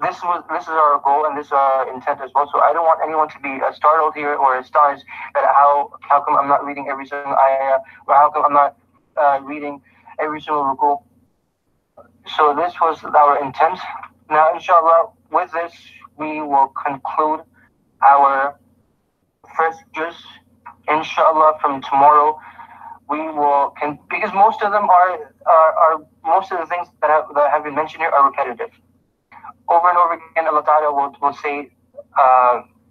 this is our goal, and this is our intent as well. So, I don't want anyone to be startled here or astonished that how come I'm not reading every single ayah, or how come I'm not reading every single ruku. So, this was our intent. Now, inshallah, with this, we will conclude our first juz. Inshallah, from tomorrow, we will, because most of them are most of the things that have been mentioned here are repetitive. Over and over again, Allah Ta'ala will say,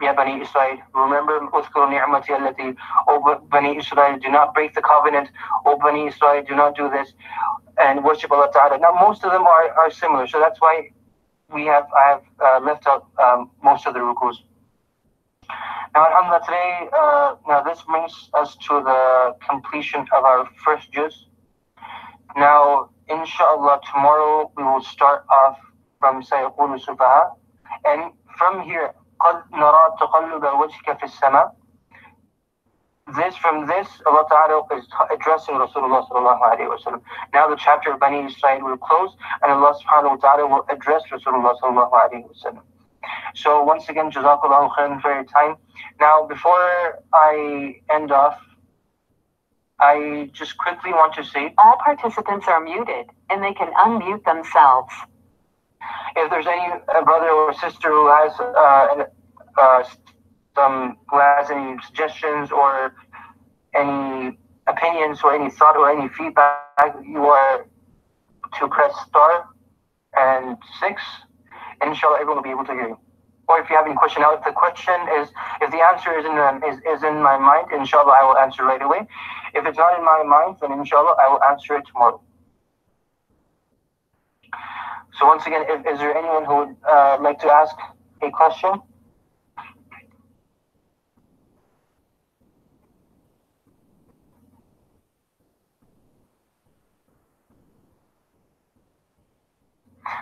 Ya Bani Israel, remember, Uthkuru ni'mati allati, O Bani Israel, do not break the covenant, O Bani Israel, do not do this, and worship Allah Ta'ala. Now, most of them are similar, so that's why I have left out most of the rukus. Now, alhamdulillah, today, now this brings us to the completion of our first juz. Now, inshallah, tomorrow we will start off from سيقول السفهاء, and from here, قد نرى تقلب وجهك في السماء. From this, Allah Ta'ala is addressing Rasulullah sallallahu alayhi wa sallam. Now the chapter of Bani Israel will close, and Allah subhanahu wa ta'ala will address Rasulullah sallallahu alayhi wa sallam. So once again, Jazakallahu khairan for your time. Now, before I end off, I just quickly want to say, all participants are muted, and they can unmute themselves. if there's any brother or sister who has any suggestions or any opinions or any thought or any feedback, you are to press star and 6, and inshallah everyone will be able to hear you. Or if you have any question, now if the question is, if the answer is in my mind, inshallah I will answer right away. If it's not in my mind, then inshallah I will answer it tomorrow. So once again, is there anyone who would like to ask a question?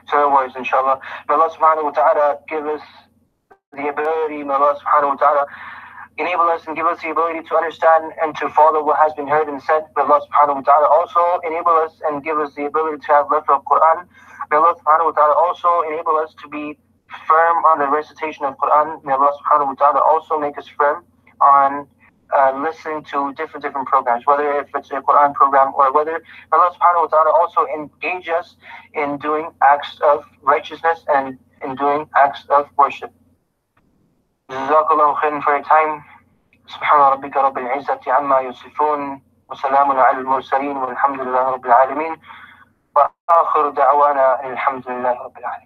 So no worries, inshallah. May Allah subhanahu wa ta'ala give us the ability, may Allah subhanahu wa ta'ala enable us and give us the ability to understand and to follow what has been heard and said. May Allah subhanahu wa ta'ala also enable us and give us the ability to have left of Quran. May Allah subhanahu wa ta'ala also enable us to be firm on the recitation of Quran. May Allah subhanahu wa ta'ala also make us firm on listening to different programs, whether if it's a Quran program or whether Allah subhanahu wa ta'ala also engage us in doing acts of righteousness and in doing acts of worship. Jazakallahu khairan for your time. Subhana rabbika rabbil izzati amma yusifun wa salamun ala al-mursaleen walhamdulillahi rabbil alameen wa akhiru da'wana alhamdulillahi rabbil alameen.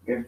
Game.